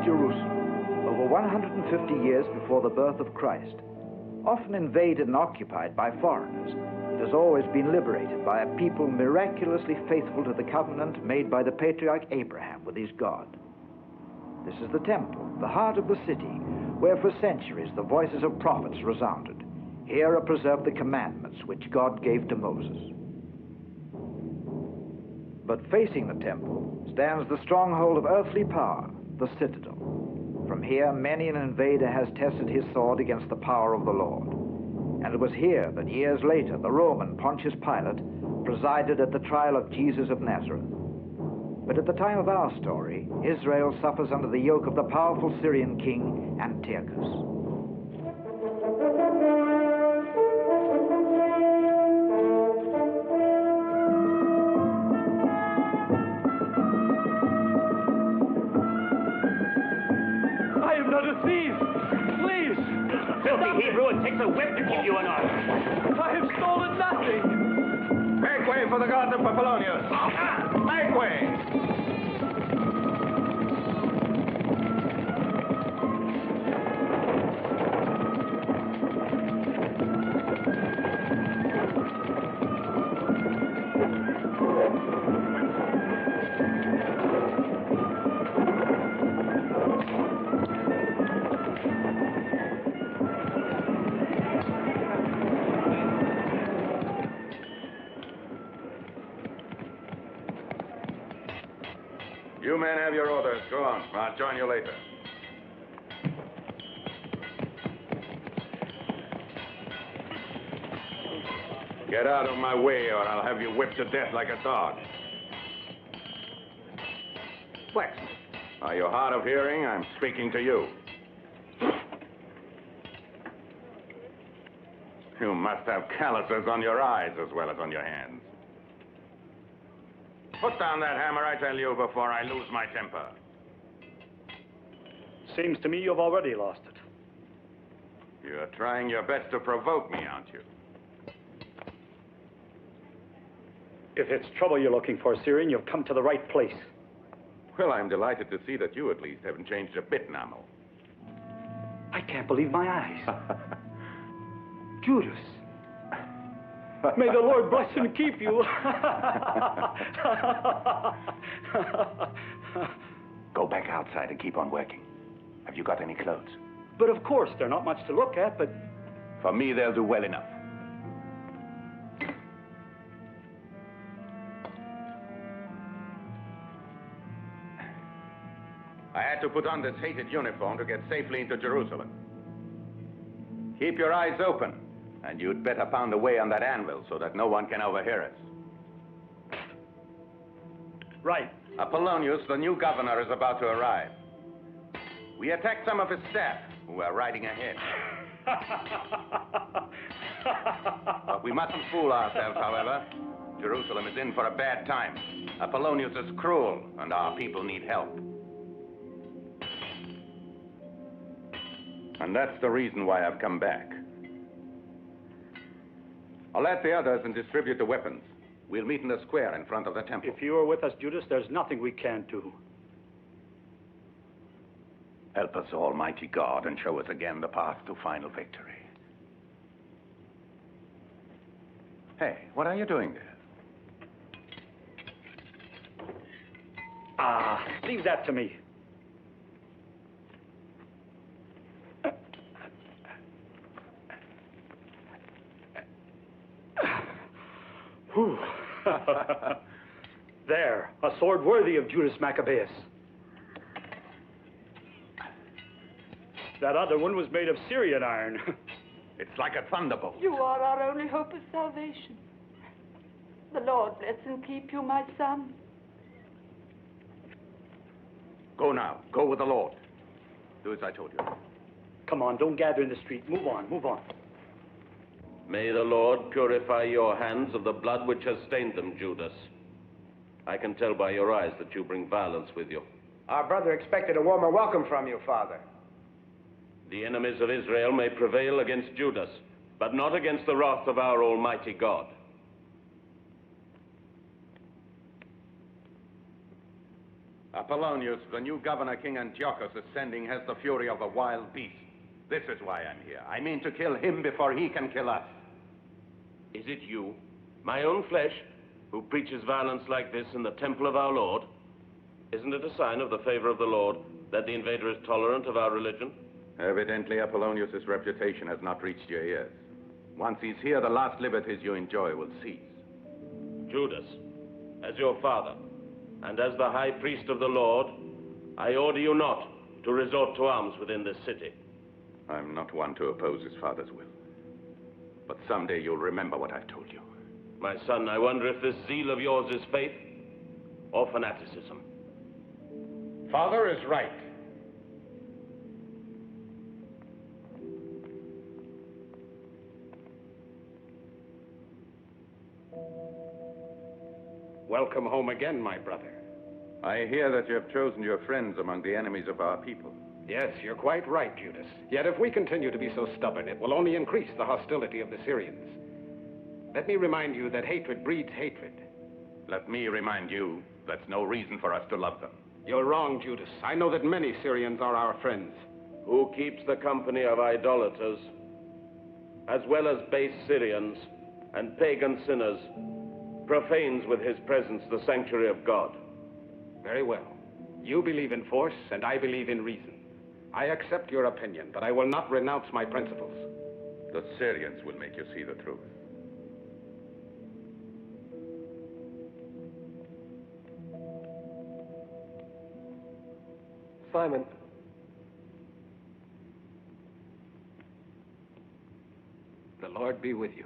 Jerusalem, over 150 years before the birth of Christ. Often invaded and occupied by foreigners, it has always been liberated by a people miraculously faithful to the covenant made by the patriarch Abraham with his God. This is the temple, the heart of the city, where for centuries the voices of prophets resounded. Here are preserved the commandments which God gave to Moses. But facing the temple stands the stronghold of earthly power, the citadel. From here, many an invader has tested his sword against the power of the Lord. And it was here that years later, the Roman Pontius Pilate presided at the trial of Jesus of Nazareth. But at the time of our story, Israel suffers under the yoke of the powerful Syrian king, Antiochus. It takes a whip to keep you in order. I have stolen nothing. Make way for the guards of Papillonius. Make way. You men have your orders. Go on. I'll join you later. Get out of my way, or I'll have you whipped to death like a dog. Flex. Are you hard of hearing? I'm speaking to you. You must have calluses on your eyes as well as on your hands. Put down that hammer, I tell you, before I lose my temper. Seems to me you've already lost it. You're trying your best to provoke me, aren't you? If it's trouble you're looking for, Syrian, you've come to the right place. Well, I'm delighted to see that you at least haven't changed a bit, Namo. I can't believe my eyes. Judas. May the Lord bless and keep you. Go back outside and keep on working. Have you got any clothes? But of course, they're not much to look at, but... For me, they'll do well enough. I had to put on this hated uniform to get safely into Jerusalem. Keep your eyes open. And you'd better pound away on that anvil so that no one can overhear us. Right. Apollonius, the new governor, is about to arrive. We attacked some of his staff, who are riding ahead. But we mustn't fool ourselves, however. Jerusalem is in for a bad time. Apollonius is cruel, and our people need help. And that's the reason why I've come back. I'll let the others and distribute the weapons. We'll meet in the square in front of the temple. If you are with us, Judas, there's nothing we can't do. Help us, Almighty God, and show us again the path to final victory. Hey, what are you doing there? Ah, leave that to me. There, a sword worthy of Judas Maccabeus. That other one was made of Syrian iron. It's like a thunderbolt. You are our only hope of salvation. The Lord bless and keep you, my son. Go now. Go with the Lord. Do as I told you. Come on, don't gather in the street. Move on, move on. May the Lord purify your hands of the blood which has stained them, Judas. I can tell by your eyes that you bring violence with you. Our brother expected a warmer welcome from you, Father. The enemies of Israel may prevail against Judas, but not against the wrath of our Almighty God. Apollonius, the new governor King Antiochus is sending, has the fury of a wild beast. This is why I'm here. I mean to kill him before he can kill us. Is it you, my own flesh, who preaches violence like this in the temple of our Lord? Isn't it a sign of the favor of the Lord that the invader is tolerant of our religion? Evidently, Apollonius' reputation has not reached your ears. Once he's here, the last liberties you enjoy will cease. Judas, as your father, and as the high priest of the Lord, I order you not to resort to arms within this city. I'm not one to oppose his father's will. But someday you'll remember what I've told you. My son, I wonder if this zeal of yours is faith or fanaticism. Father is right. Welcome home again, my brother. I hear that you have chosen your friends among the enemies of our people. Yes, you're quite right, Judas. Yet if we continue to be so stubborn, it will only increase the hostility of the Syrians. Let me remind you that hatred breeds hatred. Let me remind you, that's no reason for us to love them. You're wrong, Judas. I know that many Syrians are our friends. Who keeps the company of idolaters, as well as base Syrians and pagan sinners, profanes with his presence the sanctuary of God. Very well. You believe in force, and I believe in reason. I accept your opinion, but I will not renounce my principles. The Syrians will make you see the truth. Simon. The Lord be with you.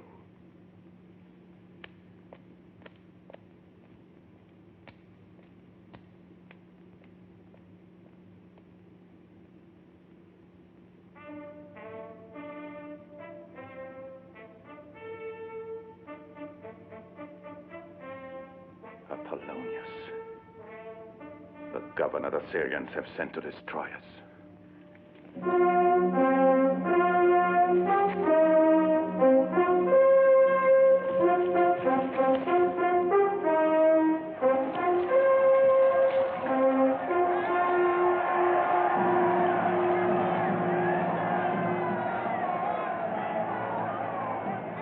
Apollonius, the governor the Syrians have sent to destroy us.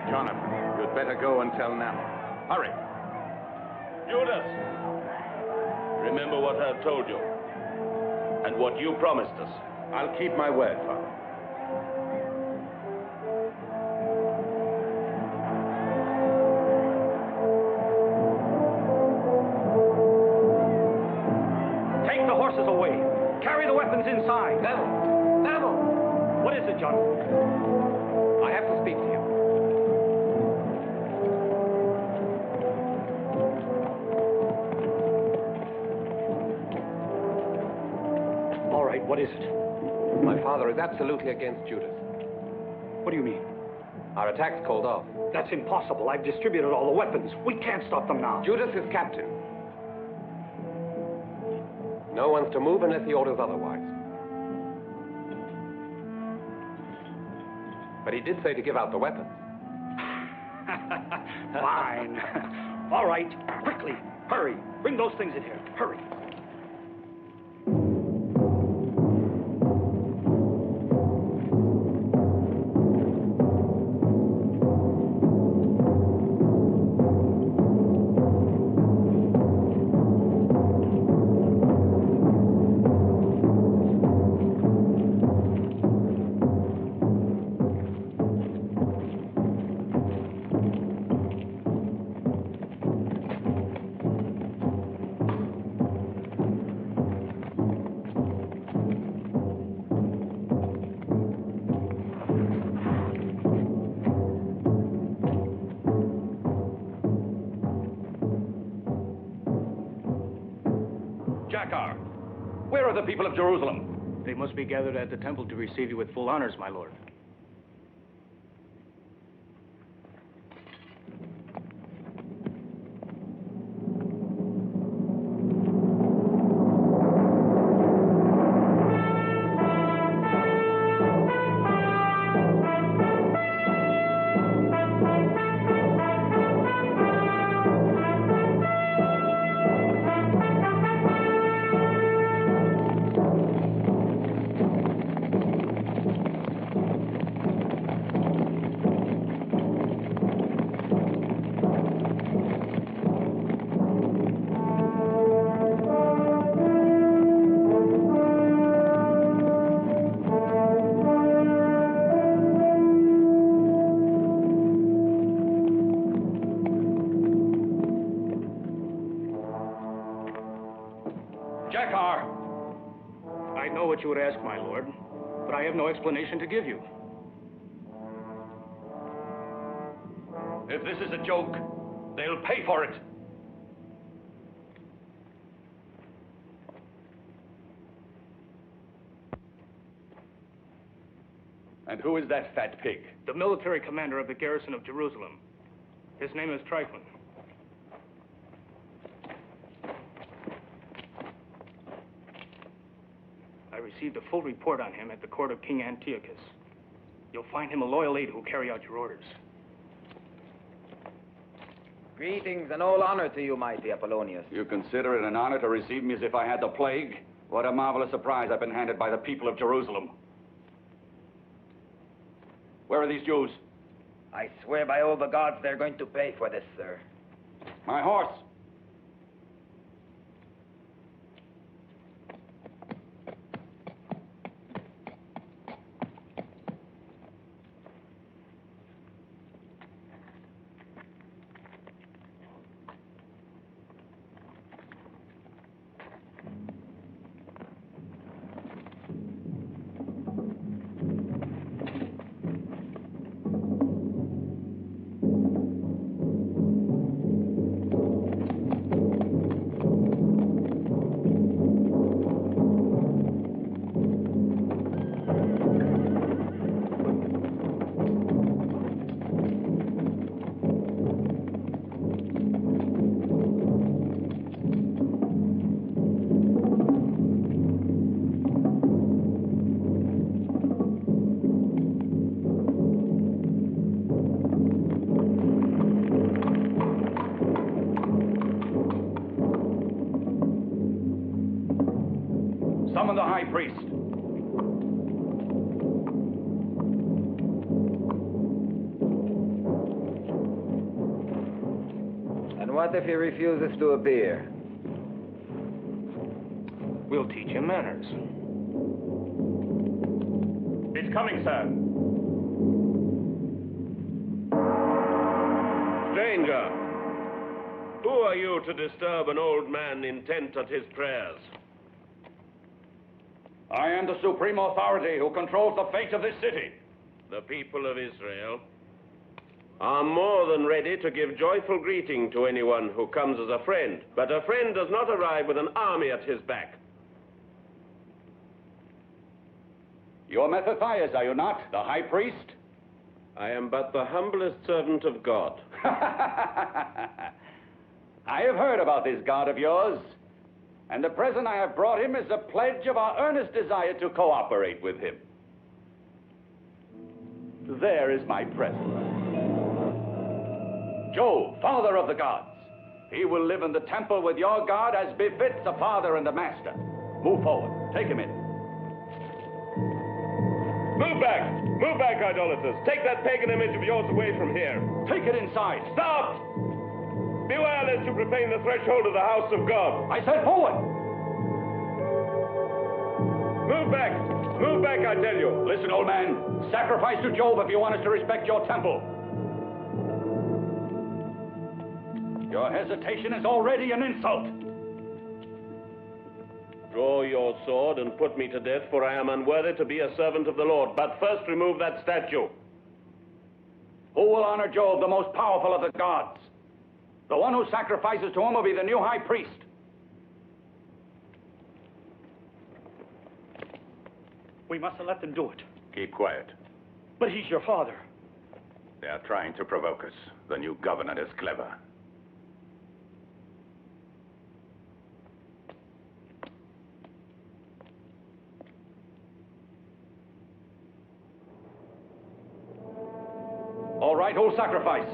Jonathan, you'd better go and tell Namo. Hurry. Judas, remember what I've told you, and what you promised us. I'll keep my word, Father. Take the horses away. Carry the weapons inside. Namo! What is it, Jonathan? I have to speak to you. All right, what is it? My father is absolutely against Judas. What do you mean? Our attack's called off. That's impossible. I've distributed all the weapons. We can't stop them now. Judas is captain. No one's to move unless he orders otherwise. But he did say to give out the weapons. Fine. All right, quickly, hurry. Bring those things in here. Hurry. Where are the people of Jerusalem? They must be gathered at the temple to receive you with full honors, my lord. Jacques! I know what you would ask, my lord, but I have no explanation to give you. If this is a joke, they'll pay for it. And who is that fat pig? The military commander of the garrison of Jerusalem. His name is Trifon. I received a full report on him at the court of King Antiochus. You'll find him a loyal aide who will carry out your orders. Greetings and all honor to you, mighty Apollonius. You consider it an honor to receive me as if I had the plague? What a marvelous surprise I've been handed by the people of Jerusalem. Where are these Jews? I swear by all the gods they're going to pay for this, sir. My horse! Summon the high priest. And what if he refuses to appear? We'll teach him manners. He's coming, sir. Stranger, who are you to disturb an old man intent at his prayers? I am the supreme authority who controls the fate of this city. The people of Israel are more than ready to give joyful greeting to anyone who comes as a friend. But a friend does not arrive with an army at his back. You're Mattathias, are you not? The high priest? I am but the humblest servant of God. I have heard about this God of yours. And the present I have brought him is a pledge of our earnest desire to cooperate with him. There is my present. Jove, father of the gods. He will live in the temple with your God as befits a father and a master. Move forward. Take him in. Move back! Move back, idolaters! Take that pagan image of yours away from here! Take it inside. Stop! Beware lest you profane the threshold of the house of God! I said forward! Move back! Move back, I tell you! Listen, old man. Sacrifice to Jove if you want us to respect your temple. Your hesitation is already an insult. Draw your sword and put me to death, for I am unworthy to be a servant of the Lord. But first remove that statue. Who will honor Jove, the most powerful of the gods? The one who sacrifices to him will be the new high priest. We mustn't let them do it. Keep quiet. But he's your father. They are trying to provoke us. The new governor is clever. All right, who'll sacrifice?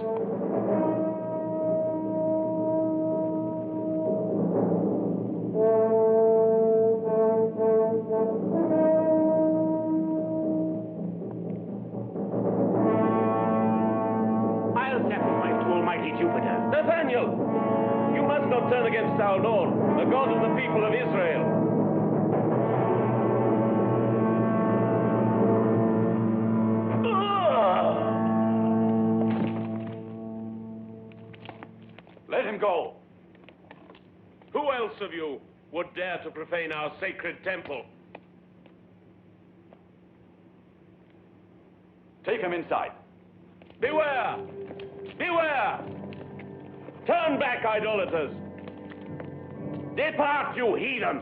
I'll sacrifice to Almighty Jupiter. Nathaniel! You must not turn against our Lord, the God of the people of Israel. Let him go. Who else of you would dare to profane our sacred temple. Take him inside. Beware! Beware! Turn back, idolaters! Depart, you heathen!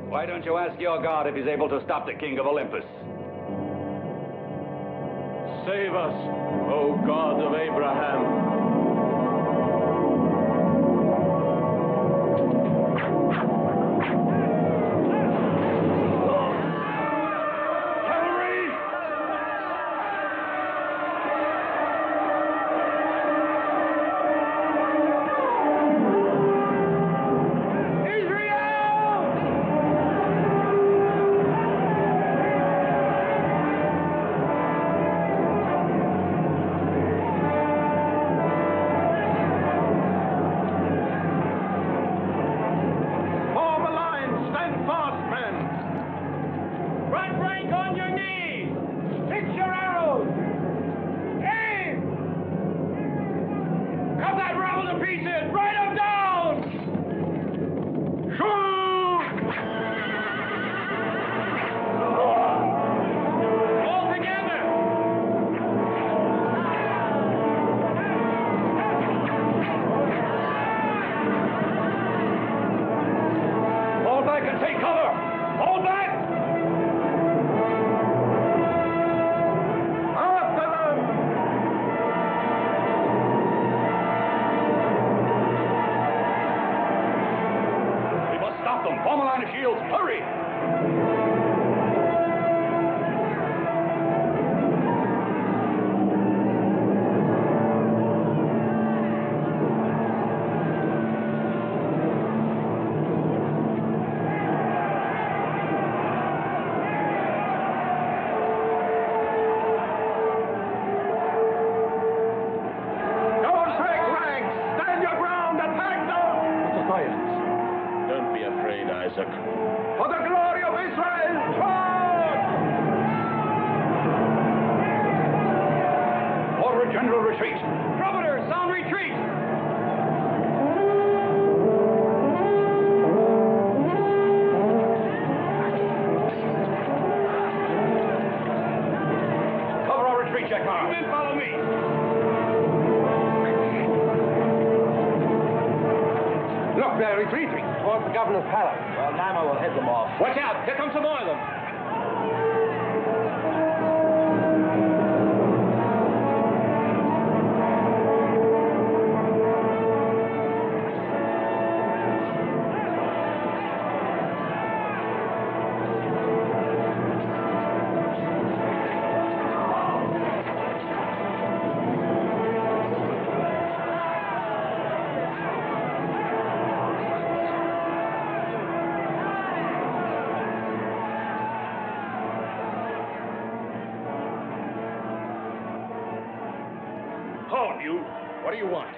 Why don't you ask your God if he's able to stop the king of Olympus? Save us, O God of Abraham. Watch out! Here comes some more of them! What do you want?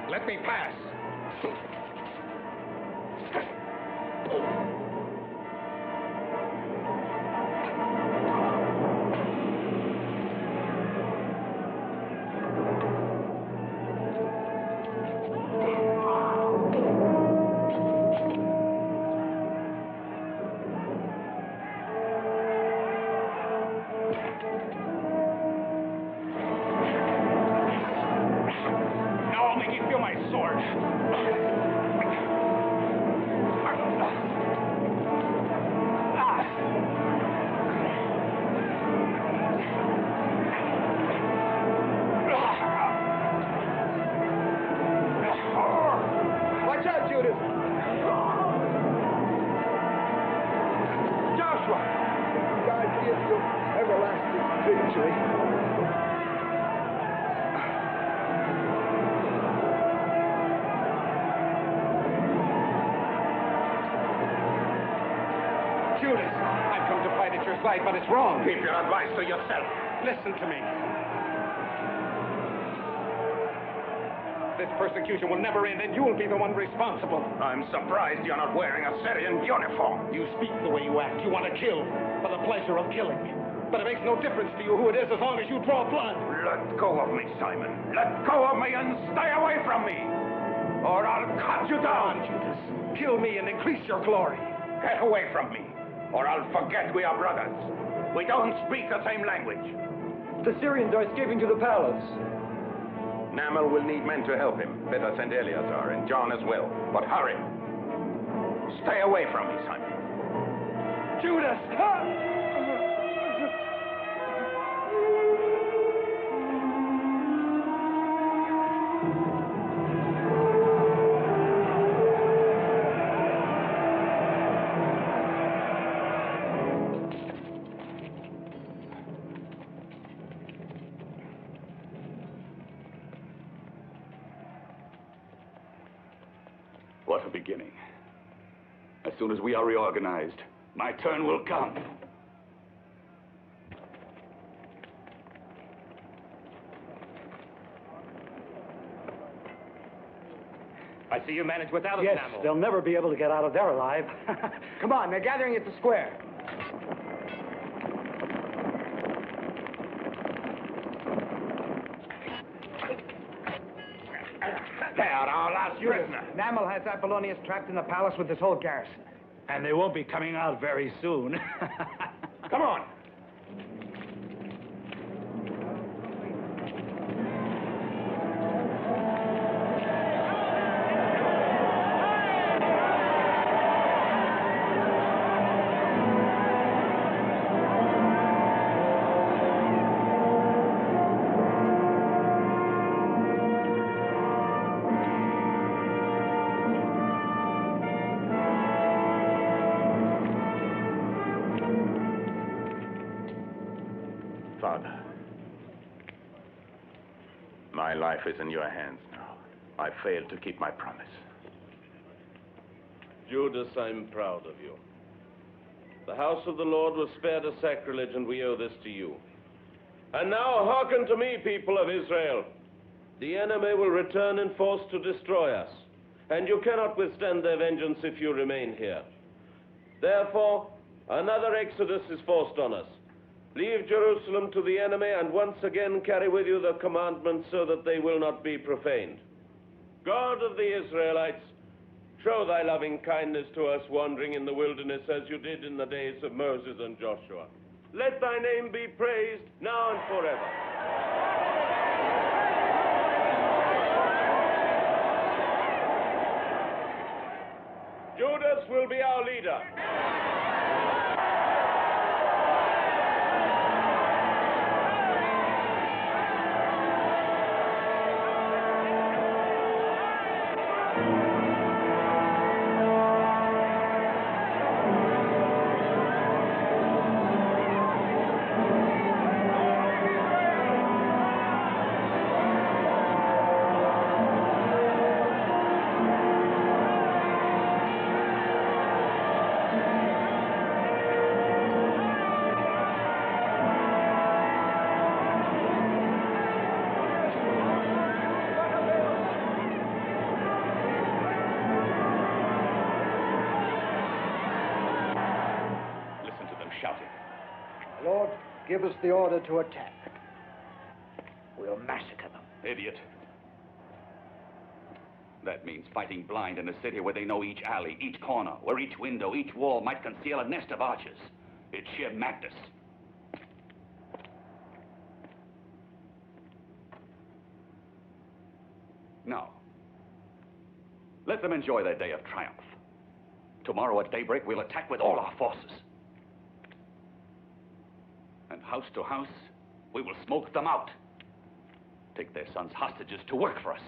Let me pass. But it's wrong. Keep your advice to yourself. Listen to me. This persecution will never end, and you'll be the one responsible. I'm surprised you're not wearing a Syrian uniform. You speak the way you act. You want to kill for the pleasure of killing. But it makes no difference to you who it is as long as you draw blood. Let go of me, Simon. Let go of me and stay away from me. Or I'll cut you down. Judas. kill me and increase your glory. Get away from me, or I'll forget we are brothers. We don't speak the same language. The Syrians are escaping to the palace. Namel will need men to help him. Better send Eleazar and John as well. But hurry. Stay away from me, son. Judas! What a beginning. As soon as we are reorganized, my turn will come. I see you managed without us, Yes, Namel. they'll never be able to get out of there alive. Come on, they're gathering at the square. There, our last prisoner. Namel has Apollonius trapped in the palace with his whole garrison. And they won't be coming out very soon. Come on. Father, my life is in your hands now. I failed to keep my promise. Judas, I'm proud of you. The house of the Lord was spared a sacrilege, and we owe this to you. And now hearken to me, people of Israel. The enemy will return in force to destroy us, and you cannot withstand their vengeance if you remain here. Therefore, another exodus is forced on us. Leave Jerusalem to the enemy, and once again carry with you the commandments so that they will not be profaned. God of the Israelites, show thy loving kindness to us wandering in the wilderness as you did in the days of Moses and Joshua. Let thy name be praised now and forever. Judas will be our leader. Lord, give us the order to attack. We'll massacre them. Idiot. That means fighting blind in a city where they know each alley, each corner, where each window, each wall might conceal a nest of archers. It's sheer madness. No. Let them enjoy their day of triumph. Tomorrow at daybreak, we'll attack with all our forces. And house to house, we will smoke them out. Take their sons hostages to work for us.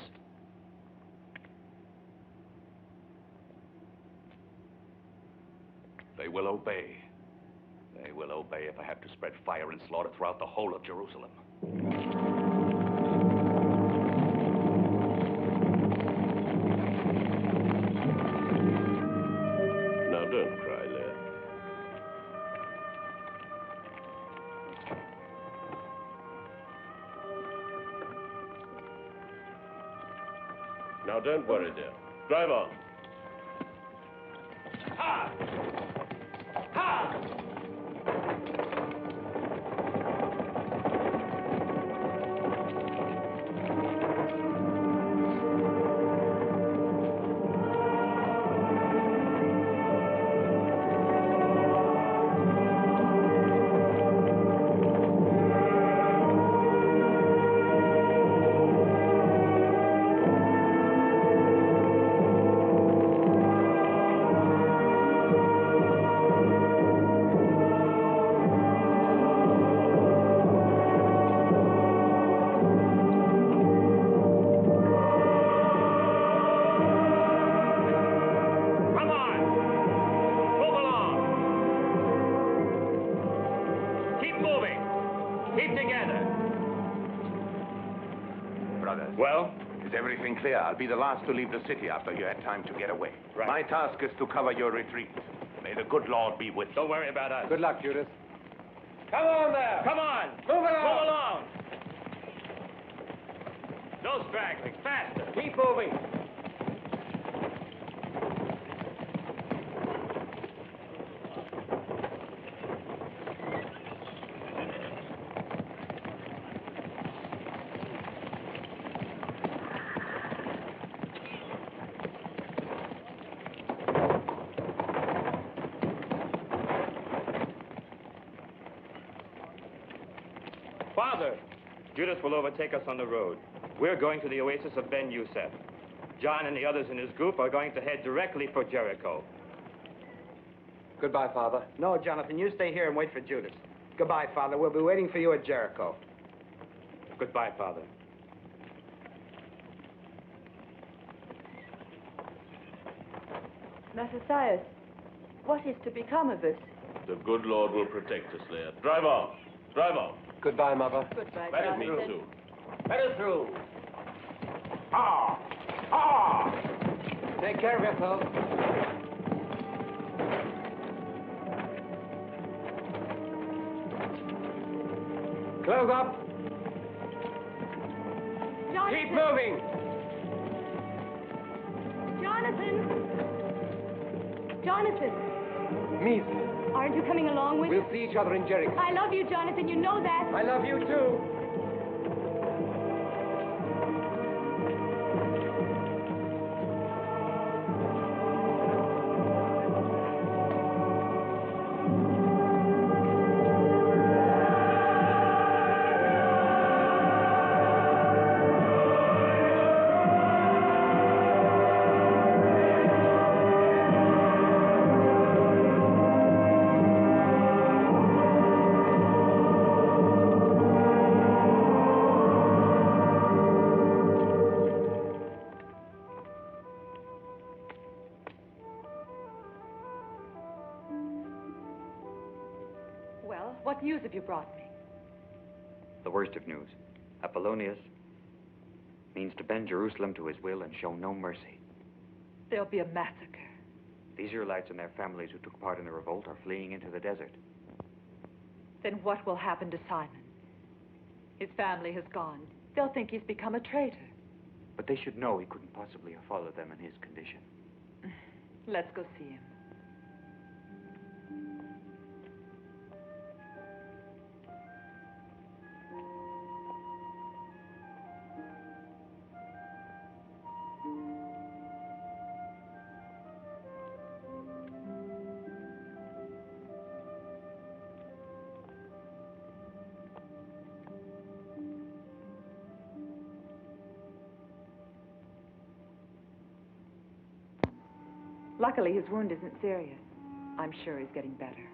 They will obey. They will obey if I have to spread fire and slaughter throughout the whole of Jerusalem. Now, don't cry, Leah. Now, don't worry, dear. Drive on. Ha! Ha! everything clear, I'll be the last to leave the city after you had time to get away. Right. My task is to cover your retreat. May the good Lord be with you. Don't worry about us. Good luck, Judas. Come on there! Come on! Move along! No straggling. Faster! Keep moving! Father, Judas will overtake us on the road. We're going to the oasis of Ben Youssef. John and the others in his group are going to head directly for Jericho. Goodbye, Father. No, Jonathan, you stay here and wait for Judas. Goodbye, Father. We'll be waiting for you at Jericho. Goodbye, Father. Matthias, what is to become of us? The good Lord will protect us there. Drive on. Drive on. Goodbye, Mother. Goodbye, Let us meet Jonathan. soon. Let us through. Take care of yourself. Close up. Jonathan! Keep moving. Jonathan, Measles. aren't you coming along with We'll see each other in Jericho. I love you, Jonathan. You know that. I love you too. Well, what news have you brought me? The worst of news. Apollonius means to bend Jerusalem to his will and show no mercy. There'll be a massacre. The Israelites and their families who took part in the revolt are fleeing into the desert. Then what will happen to Simon? His family has gone. They'll think he's become a traitor. But they should know he couldn't possibly have followed them in his condition. Let's go see him. Luckily, his wound isn't serious. I'm sure he's getting better.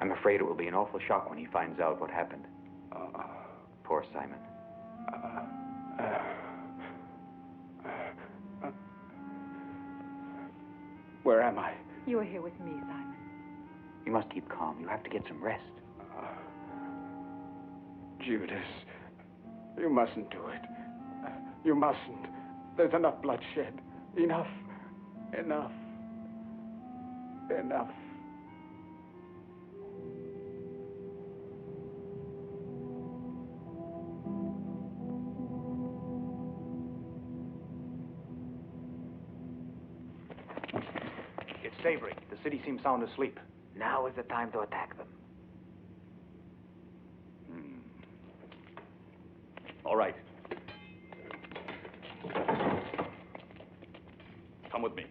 I'm afraid it will be an awful shock when he finds out what happened. Poor Simon. Where am I? You are here with me, Simon. You must keep calm. You have to get some rest. Judas, you mustn't do it. You mustn't. There's enough bloodshed. Enough. Enough. Enough. It's daybreak. The city seems sound asleep. Now is the time to attack them. All right. Come with me.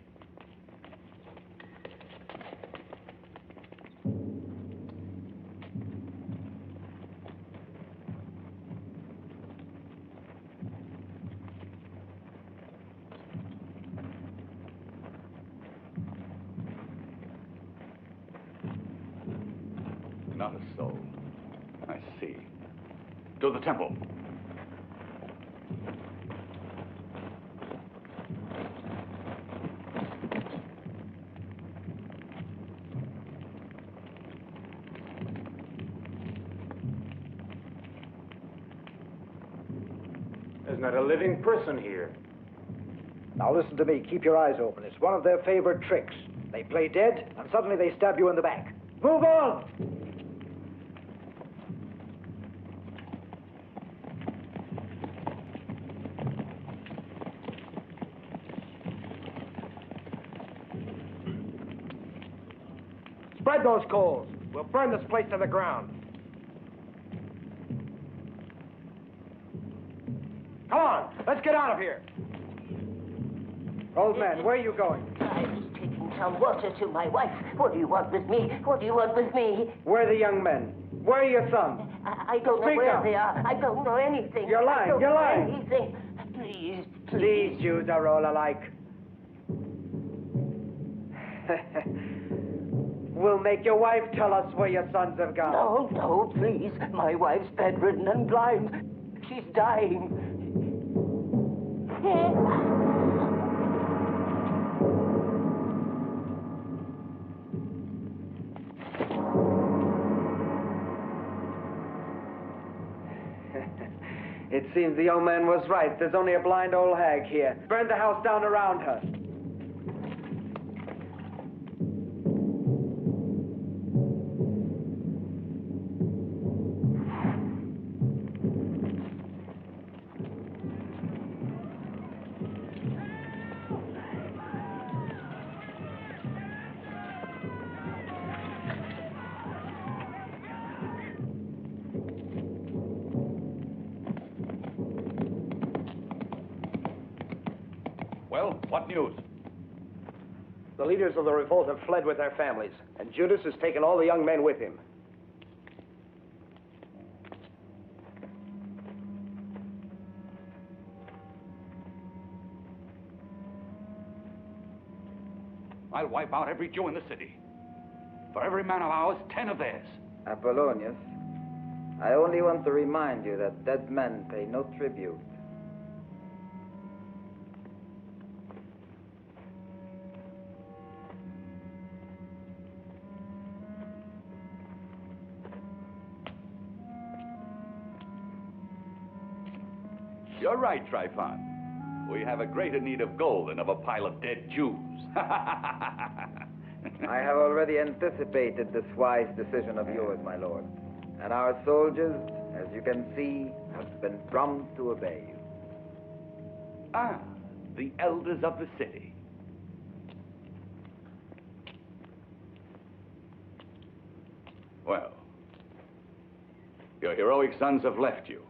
Not a soul. I see. To the temple. There's There's not a living person here. Now listen to me. Keep your eyes open. It's one of their favorite tricks. They play dead, and suddenly they stab you in the back. Move on! Spread those coals. We'll burn this place to the ground. Come on, let's get out of here. Old man, where are you going? I was taking some water to my wife. What do you want with me? What do you want with me? Where are the young men? Where are your sons? I don't know where they are. I don't know anything. You're lying. You're lying. Anything. Please, please. These Jews are all alike. We'll make your wife tell us where your sons have gone. No, no, please. My wife's bedridden and blind. She's dying. It seems the old man was right. There's only a blind old hag here. Burn the house down around her. Well, what news? The leaders of the revolt have fled with their families, and Judas has taken all the young men with him. I'll wipe out every Jew in the city. For every man of ours, 10 of theirs. Apollonius, I only want to remind you that dead men pay no tribute. You're right, Tryphon. We have a greater need of gold than of a pile of dead Jews. I have already anticipated this wise decision of yours, my lord. And our soldiers, as you can see, have been prompt to obey you. Ah, the elders of the city. Well, your heroic sons have left you.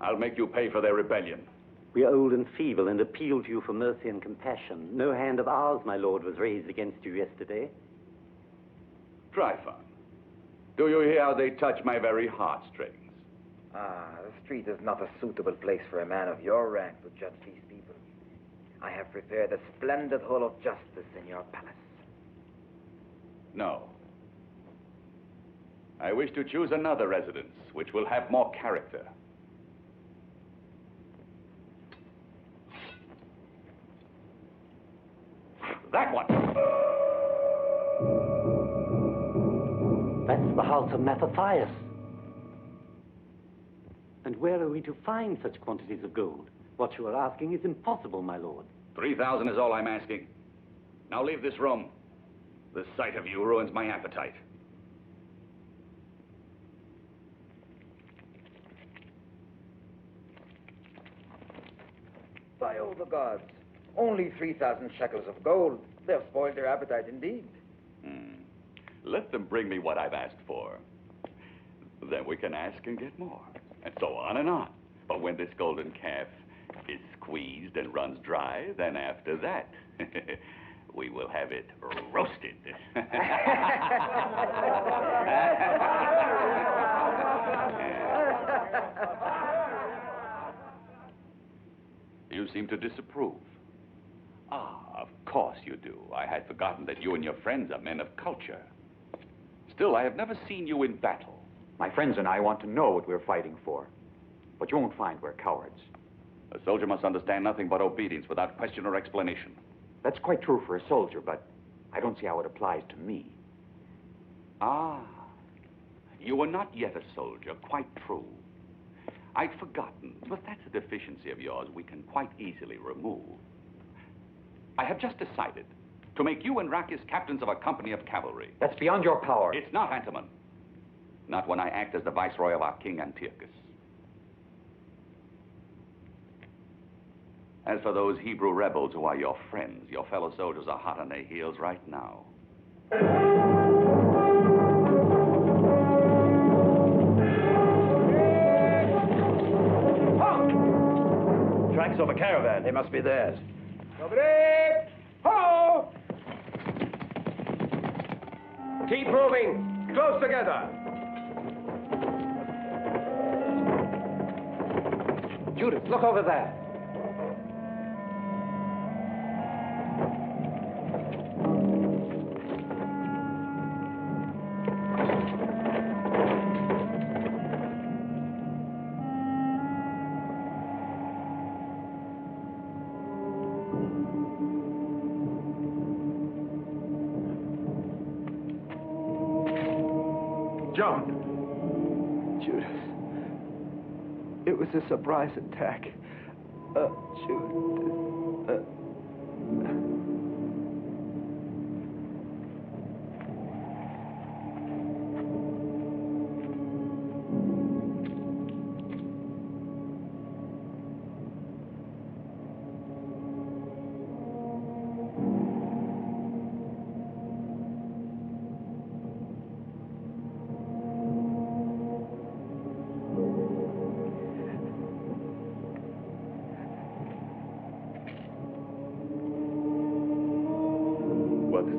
I'll make you pay for their rebellion. We are old and feeble and appeal to you for mercy and compassion. No hand of ours, my lord, was raised against you yesterday. Tryphon, do you hear how they touch my very heartstrings? Ah, the street is not a suitable place for a man of your rank to judge these people. I have prepared a splendid hall of justice in your palace. No. I wish to choose another residence, which will have more character. That one. That's the house of Mattathias. And where are we to find such quantities of gold? What you are asking is impossible, my lord. 3,000 is all I'm asking. Now leave this room. The sight of you ruins my appetite. By all the gods, only 3,000 shekels of gold. They'll spoil their appetite indeed. Let them bring me what I've asked for. Then we can ask and get more. And so on and on. But when this golden calf is squeezed and runs dry, then after that, we will have it roasted. You seem to disapprove. Ah, of course you do. I had forgotten that you and your friends are men of culture. Still, I have never seen you in battle. My friends and I want to know what we're fighting for. But you won't find we're cowards. A soldier must understand nothing but obedience without question or explanation. That's quite true for a soldier, but I don't see how it applies to me. Ah, You were not yet a soldier, quite true. I'd forgotten, but that's a deficiency of yours we can quite easily remove. I have just decided to make you and Rakis captains of a company of cavalry. That's beyond your power. It's not, Antimon. Not when I act as the viceroy of our king Antiochus. As for those Hebrew rebels who are your friends, your fellow soldiers are hot on their heels right now. Tracks of a caravan. They must be theirs. Ho! Keep moving. Close together. Judith, look over there. Judith. It was a surprise attack. Judith.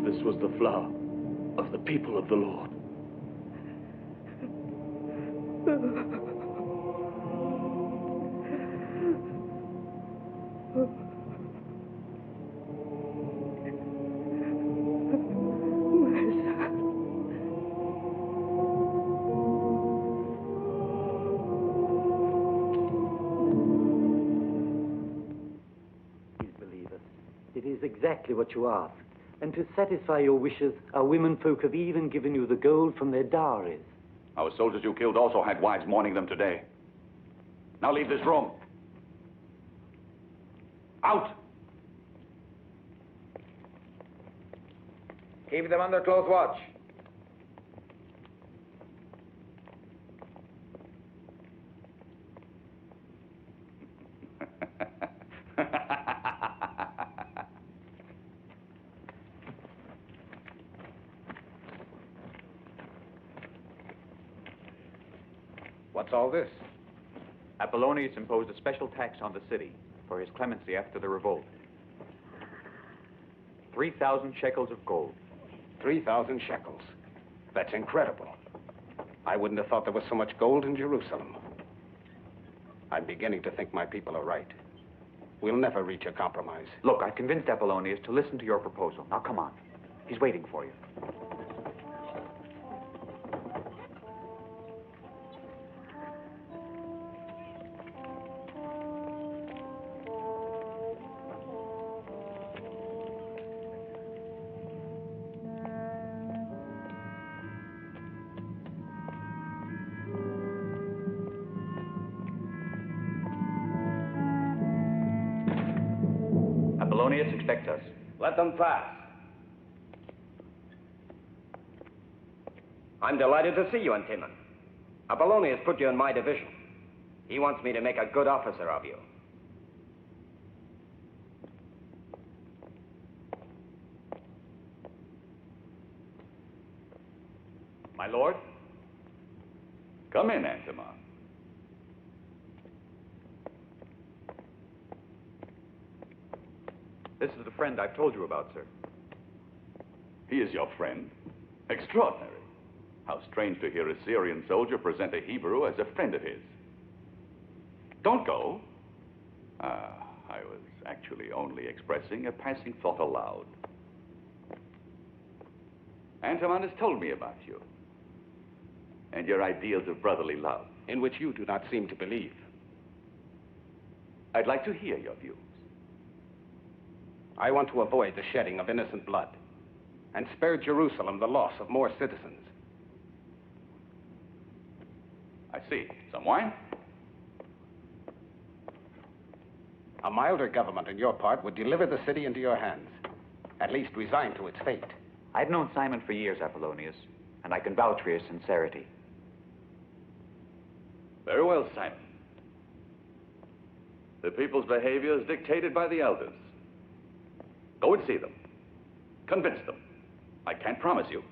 This was the flower of the people of the Lord. Please believe us. It is exactly what you ask. And to satisfy your wishes, our women folk have even given you the gold from their dowries. Our soldiers you killed also had wives mourning them today. Now leave this room. Out! Keep them under close watch. What's all this? Apollonius imposed a special tax on the city for his clemency after the revolt. 3,000 shekels of gold. 3,000 shekels. That's incredible. I wouldn't have thought there was so much gold in Jerusalem. I'm beginning to think my people are right. We'll never reach a compromise. Look, I've convinced Apollonius to listen to your proposal. Now, come on. He's waiting for you. Apollonius expects us. Let them pass. I'm delighted to see you, Antimon. Apollonius put you in my division. He wants me to make a good officer of you. My lord? Come in, Antimon. This is the friend I've told you about, sir. He is your friend? Extraordinary. How strange to hear a Syrian soldier present a Hebrew as a friend of his. Don't go. I was actually only expressing a passing thought aloud. Antimon has told me about you and your ideals of brotherly love. In which you do not seem to believe. I'd like to hear your views. I want to avoid the shedding of innocent blood and spare Jerusalem the loss of more citizens. I see. Some wine? A milder government on your part would deliver the city into your hands. At least resign to its fate. I've known Simon for years, Apollonius, and I can vouch for his sincerity. Very well, Simon. The people's behavior is dictated by the elders. Go and see them. Convince them. I can't promise you.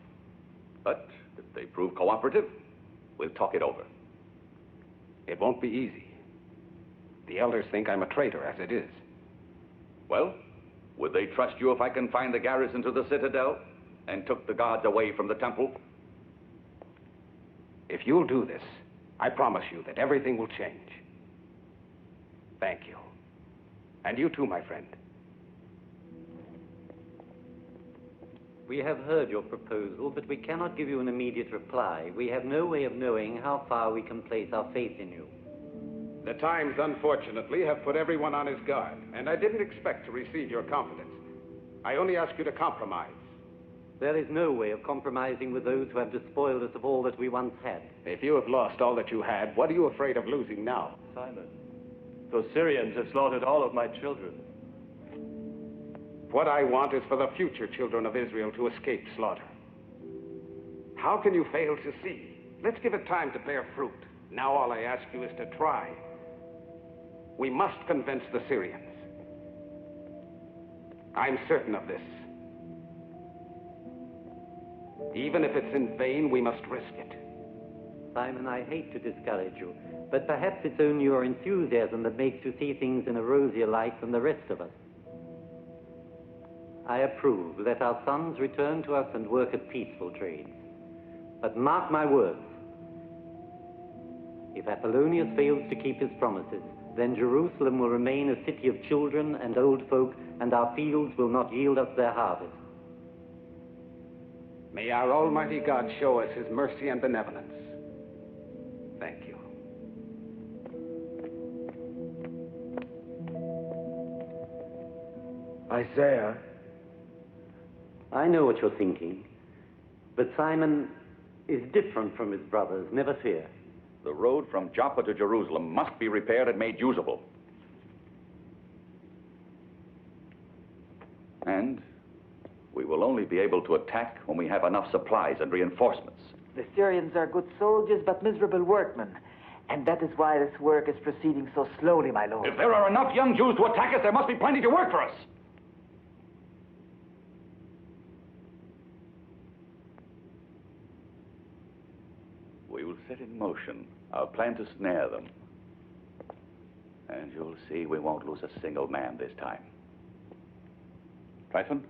But if they prove cooperative, we'll talk it over. It won't be easy. The elders think I'm a traitor as it is. Well, would they trust you if I confined the garrison to the citadel and took the guards away from the temple? If you'll do this, I promise you that everything will change. Thank you. And you too, my friend. We have heard your proposal, but we cannot give you an immediate reply. We have no way of knowing how far we can place our faith in you. The times, unfortunately, have put everyone on his guard, and I didn't expect to receive your confidence. I only ask you to compromise. There is no way of compromising with those who have despoiled us of all that we once had. If you have lost all that you had, what are you afraid of losing now? Simon, those Syrians have slaughtered all of my children. What I want is for the future children of Israel to escape slaughter. How can you fail to see? Let's give it time to bear fruit. Now all I ask you is to try. We must convince the Syrians. I'm certain of this. Even if it's in vain, we must risk it. Simon, I hate to discourage you, but perhaps it's only your enthusiasm that makes you see things in a rosier light than the rest of us. I approve. Let our sons return to us and work at peaceful trades. But mark my words. If Apollonius fails to keep his promises, then Jerusalem will remain a city of children and old folk, and our fields will not yield us their harvest. May our Almighty God show us his mercy and benevolence. Thank you. Isaiah. I know what you're thinking, but Simon is different from his brothers, never fear. The road from Joppa to Jerusalem must be repaired and made usable. And we will only be able to attack when we have enough supplies and reinforcements. The Syrians are good soldiers, but miserable workmen. And that is why this work is proceeding so slowly, my lord. If there are enough young Jews to attack us, there must be plenty to work for us. We will set in motion our plan to snare them. And you'll see we won't lose a single man this time. Triton,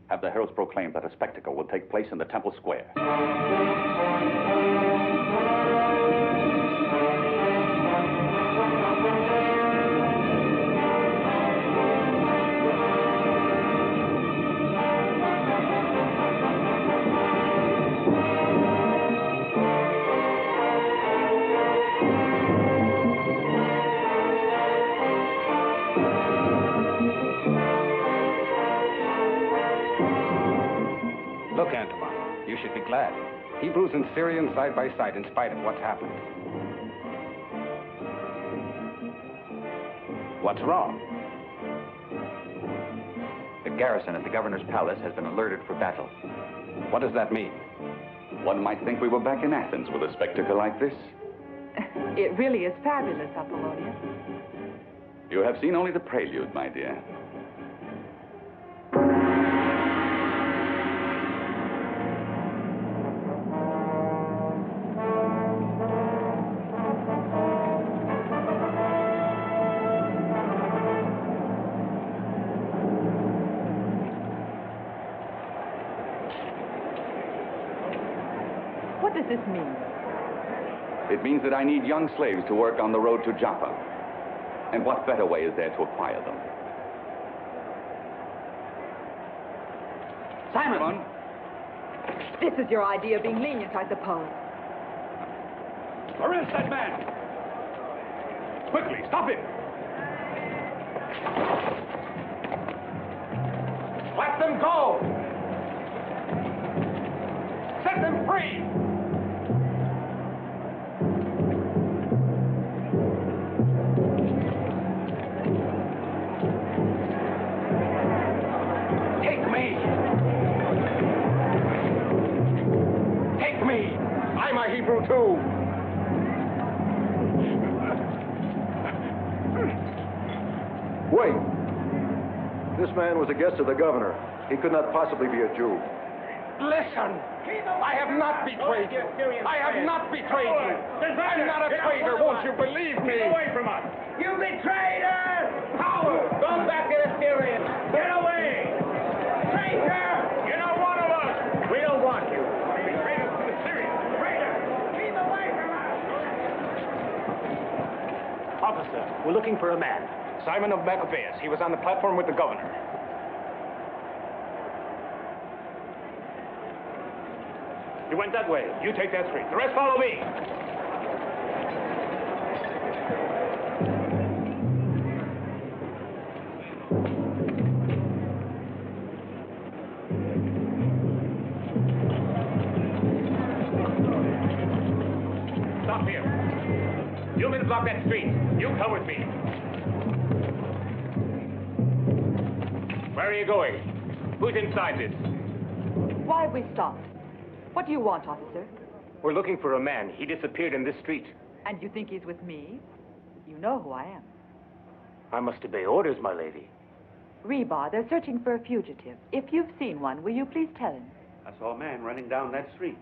have the heralds proclaim that a spectacle will take place in the temple square. Look, Antimon, you should be glad. Hebrews and Syrians side by side in spite of what's happened. What's wrong? The garrison at the governor's palace has been alerted for battle. What does that mean? One might think we were back in Athens with a spectacle like this. It really is fabulous, Apollonius. You have seen only the prelude, my dear. What does this mean? It means that I need young slaves to work on the road to Joppa. And what better way is there to acquire them? Simon! This is your idea of being lenient, I suppose. Arrest that man! Quickly, stop him! Let them go! Set them free! too. Wait. This man was a guest of the governor. He could not possibly be a Jew. Listen, I have not betrayed you. I have not betrayed you. I'm not a traitor, won't you believe me? Get away from us. You betrayed! Power! Go back to the Syrians. Get away! Traitor! You're not one of us. We don't want you. Betrayed us to the Syrians. Traitor! Keep away from us! Officer, we're looking for a man. Simon of Maccabean. He was on the platform with the governor. He went that way. You take that street. The rest follow me. Stop here. You men block that street. You come with me. Where are you going? Who's inside this? Why have we stopped? What do you want, officer? We're looking for a man. He disappeared in this street. And you think he's with me? You know who I am. I must obey orders, my lady. Reba, they're searching for a fugitive. If you've seen one, will you please tell him? I saw a man running down that street.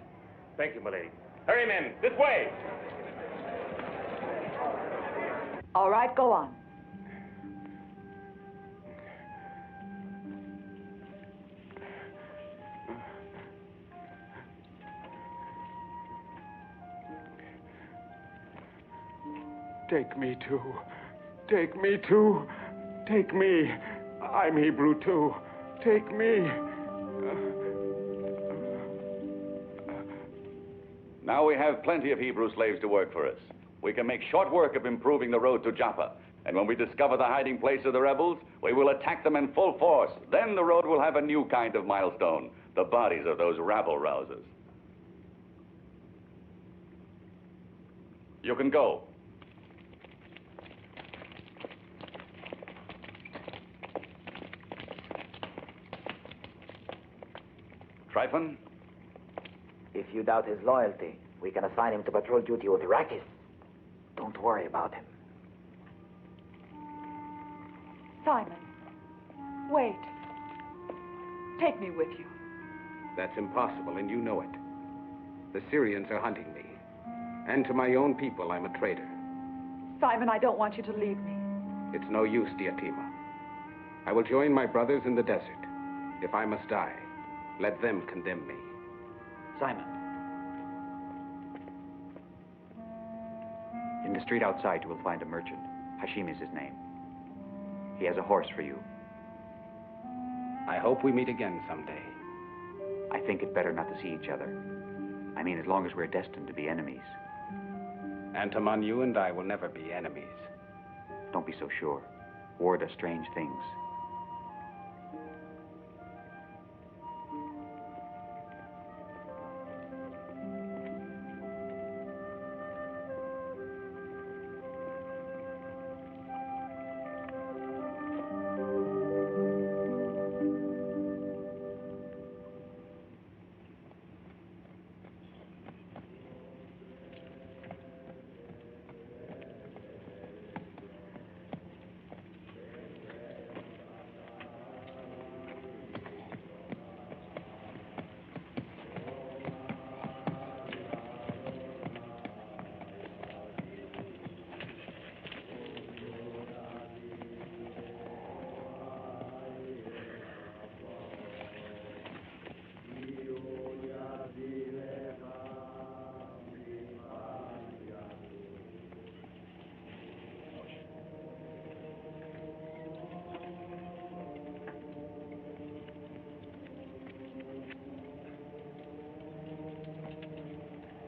Thank you, my lady. Hurry, men. This way. All right, go on. Take me too. Take me too. Take me. I'm Hebrew too. Take me. Now we have plenty of Hebrew slaves to work for us. We can make short work of improving the road to Joppa. And when we discover the hiding place of the rebels, we will attack them in full force. Then the road will have a new kind of milestone, the bodies of those rabble-rousers. You can go. Tryphon? If you doubt his loyalty, we can assign him to patrol duty with Iraqis. Don't worry about him. Simon, wait. Take me with you. That's impossible, and you know it. The Syrians are hunting me. And to my own people, I'm a traitor. Simon, I don't want you to leave me. It's no use, Diotima. I will join my brothers in the desert. If I must die, let them condemn me. Simon. In the street outside, you will find a merchant. Hashim is his name. He has a horse for you. I hope we meet again someday. I think it better not to see each other. I mean, as long as we're destined to be enemies. Antamon, you and I will never be enemies. Don't be so sure. War does strange things.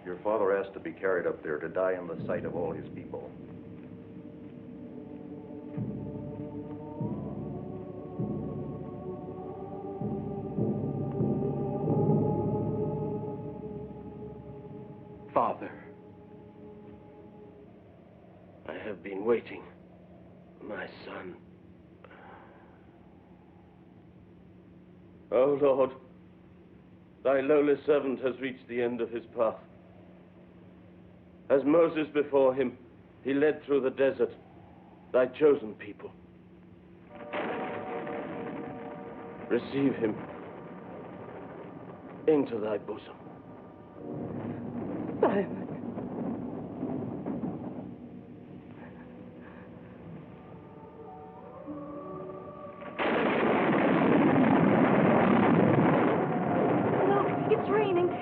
Your father asked to be carried up there to die in the sight of all his people. Father, I have been waiting, my son. Oh, Lord, thy lowly servant has reached the end of his path. As Moses before him, he led through the desert thy chosen people. Receive him into thy bosom. Simon.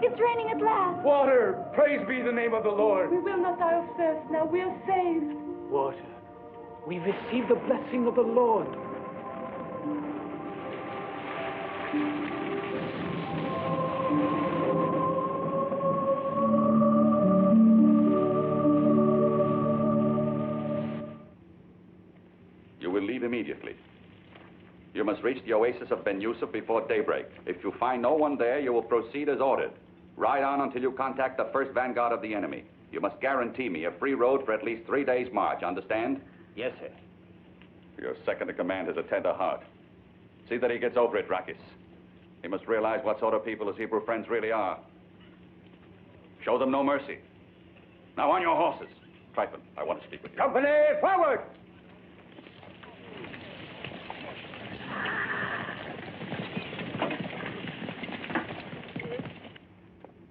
It's raining at last. Water! Praise be the name of the Lord. We will not die of thirst now. We are saved. Water. We receive the blessing of the Lord. You will leave immediately. You must reach the oasis of Ben Yusuf before daybreak. If you find no one there, you will proceed as ordered. Ride on until you contact the first vanguard of the enemy. You must guarantee me a free road for at least 3 days' march, understand? Yes, sir. Your second in command has a tender heart. See that he gets over it, Jacques. He must realize what sort of people his Hebrew friends really are. Show them no mercy. Now on your horses. Tryphon, I want to speak with you. Company, forward!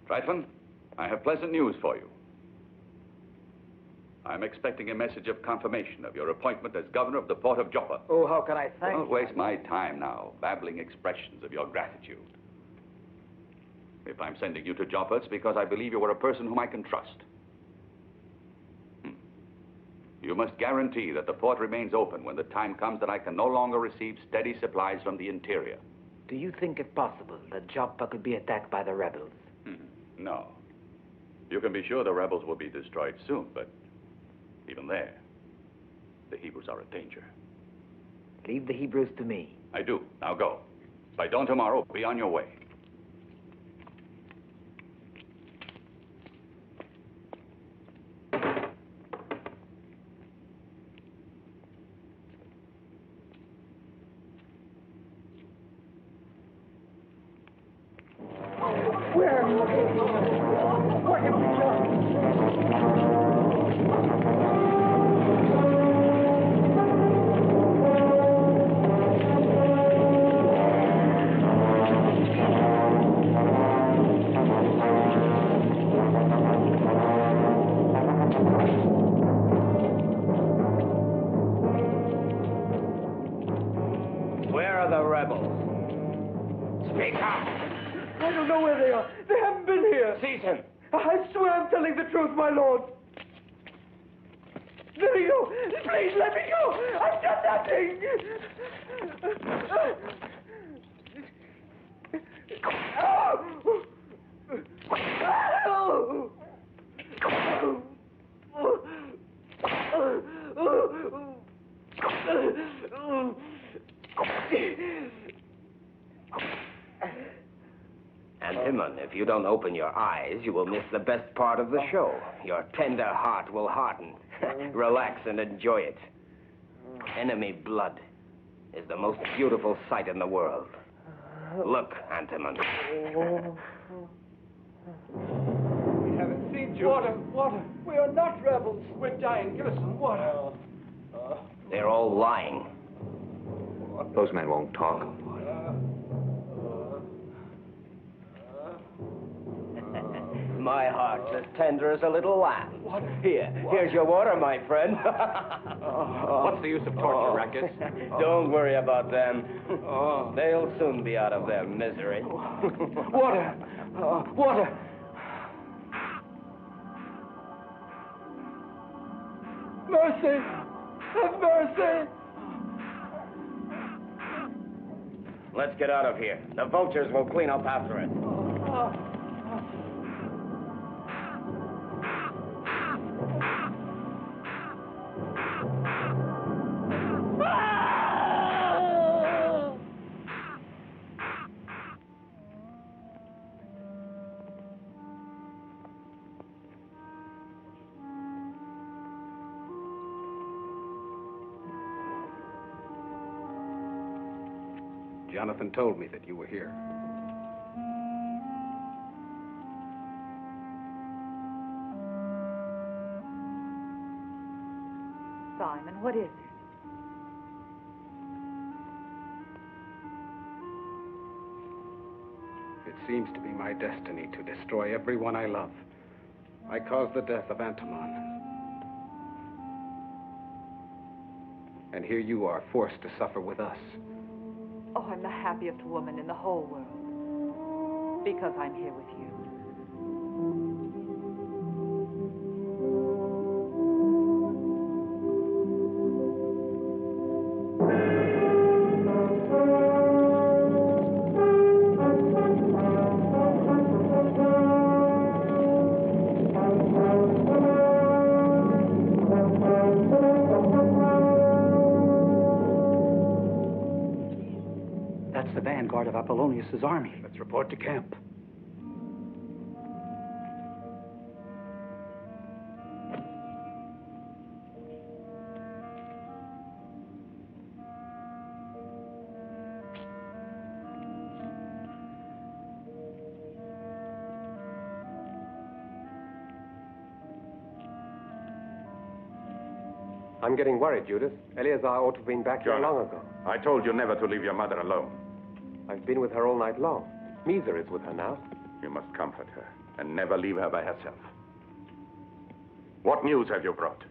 Tryphon, I have pleasant news for you. I'm expecting a message of confirmation of your appointment as governor of the port of Joppa. Oh, how can I thank you? Don't waste my time now, babbling expressions of your gratitude. If I'm sending you to Joppa, it's because I believe you are a person whom I can trust. You must guarantee that the port remains open when the time comes that I can no longer receive steady supplies from the interior. Do you think it possible that Joppa could be attacked by the rebels? No. You can be sure the rebels will be destroyed soon, but even there, the Hebrews are a danger. Leave the Hebrews to me. I do. Now go. By dawn tomorrow, be on your way. If you don't open your eyes, you will miss the best part of the show. Your tender heart will harden. Relax and enjoy it. Enemy blood is the most beautiful sight in the world. Look, Antimon. We haven't seen you. Water. We are not rebels. We're dying. Give us some water. They're all lying. Those men won't talk. My heart's as tender as a little lamb. Here's your water, my friend. What's the use of torture, Jacques? Don't worry about them. They'll soon be out of their misery. Water! Water! Mercy! Have mercy! Let's get out of here. The vultures will clean up after us. Jonathan told me that you were here. What is it? It seems to be my destiny to destroy everyone I love. I caused the death of Antamon. And here you are, forced to suffer with us. Oh, I'm the happiest woman in the whole world. Because I'm here with you. That's the vanguard of Apollonius's army. Let's report to camp. I'm getting worried, Judas. Eleazar ought to have been back here long ago. I told you never to leave your mother alone. I've been with her all night long. Misa is with her now. You must comfort her and never leave her by herself. What news have you brought?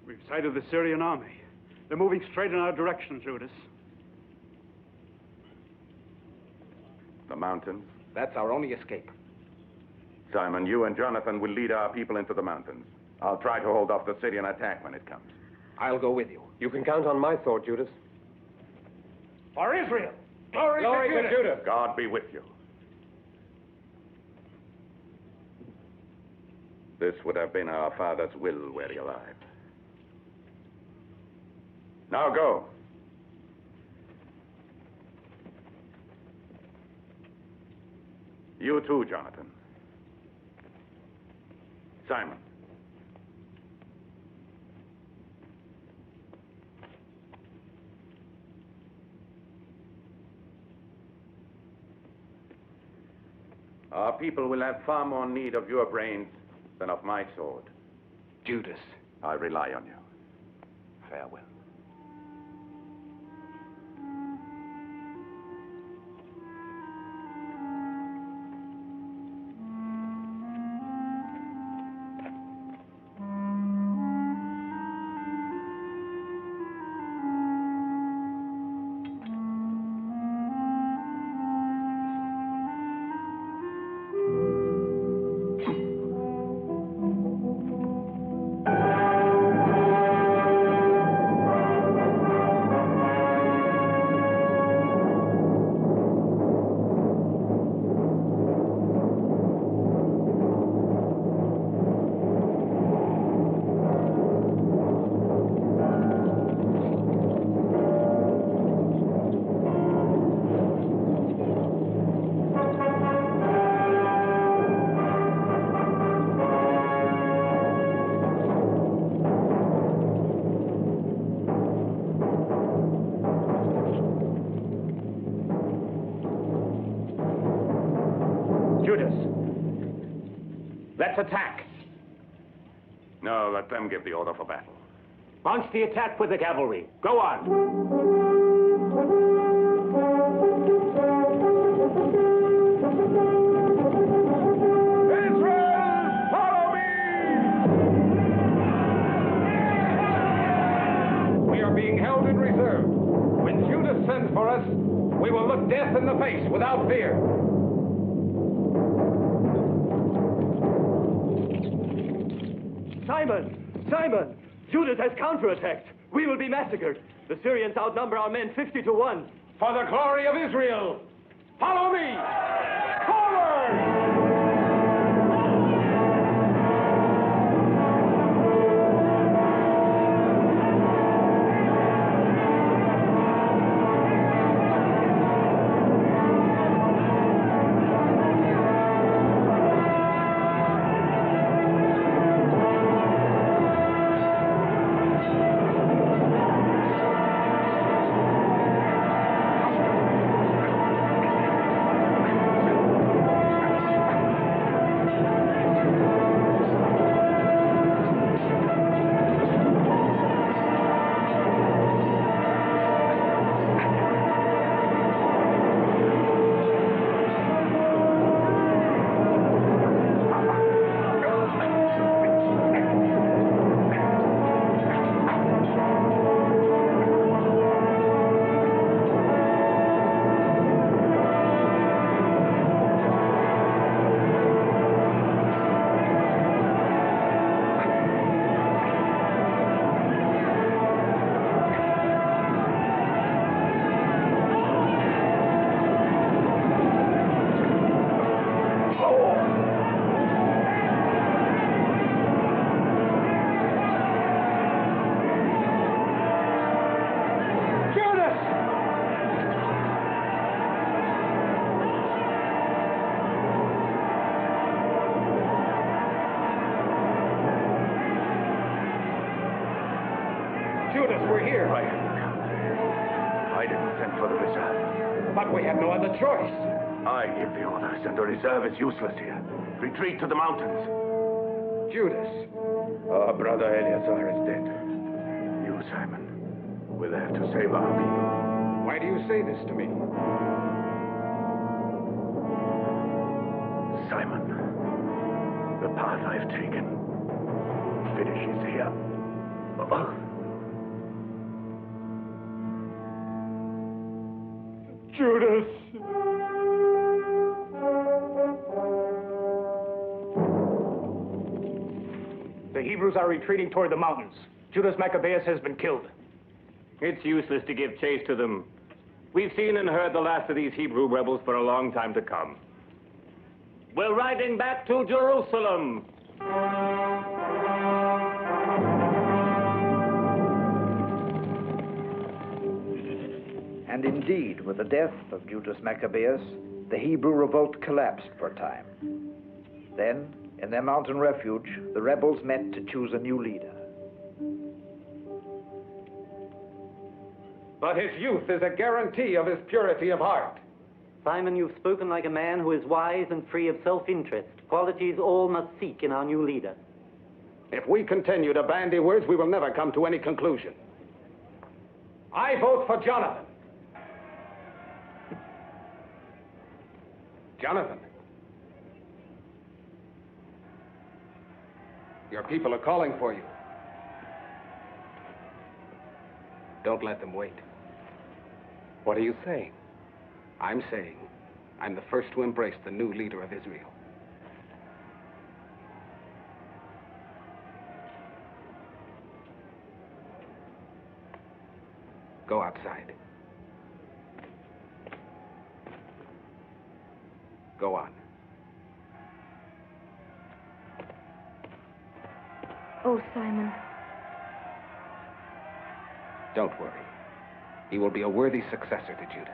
We've sighted the Syrian army. They're moving straight in our direction, Judas. The mountains? That's our only escape. Simon, you and Jonathan will lead our people into the mountains. I'll try to hold off the Syrian attack when it comes. I'll go with you. You can count on my sword, Judas. For Israel! Glory to Judas! God be with you. This would have been our father's will were he alive. Now go. You too, Jonathan. Simon. Our people will have far more need of your brains than of my sword. Judas. I rely on you. Farewell. Let's attack. No, let them give the order for battle. Launch the attack with the cavalry. Go on. Israel, follow me! We are being held in reserve. When Judas sends for us, we will look death in the face without fear. Simon! Judas has counterattacked. We will be massacred. The Syrians outnumber our men 50 to 1. For the glory of Israel, follow me! Forward! the reserve. But we have no other choice. I give the orders, and the reserve is useless here. Retreat to the mountains. Judas. Our brother Eleazar is dead. You, Simon, will have to save our people. Why do you say this to me? Simon, the path I've taken finishes here. Judas! The Hebrews are retreating toward the mountains. Judas Maccabeus has been killed. It's useless to give chase to them. We've seen and heard the last of these Hebrew rebels for a long time to come. We're riding back to Jerusalem. And indeed, with the death of Judas Maccabeus, the Hebrew revolt collapsed for a time. Then, in their mountain refuge, the rebels met to choose a new leader. But his youth is a guarantee of his purity of heart. Simon, you've spoken like a man who is wise and free of self-interest, qualities all must seek in our new leader. If we continue to bandy words, we will never come to any conclusion. I vote for Jonathan. Jonathan. Your people are calling for you. Don't let them wait. What are you saying? I'm saying I'm the first to embrace the new leader of Israel. Go outside. Go on. Oh, Simon. Don't worry. He will be a worthy successor to Judas.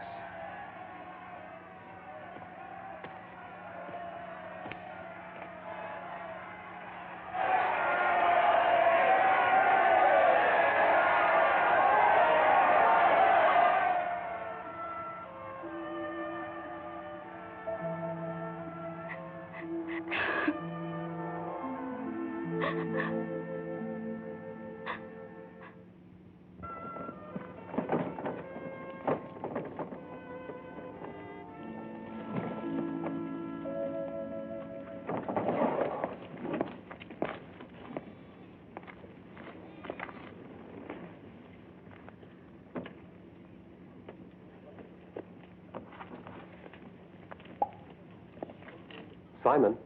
Simon.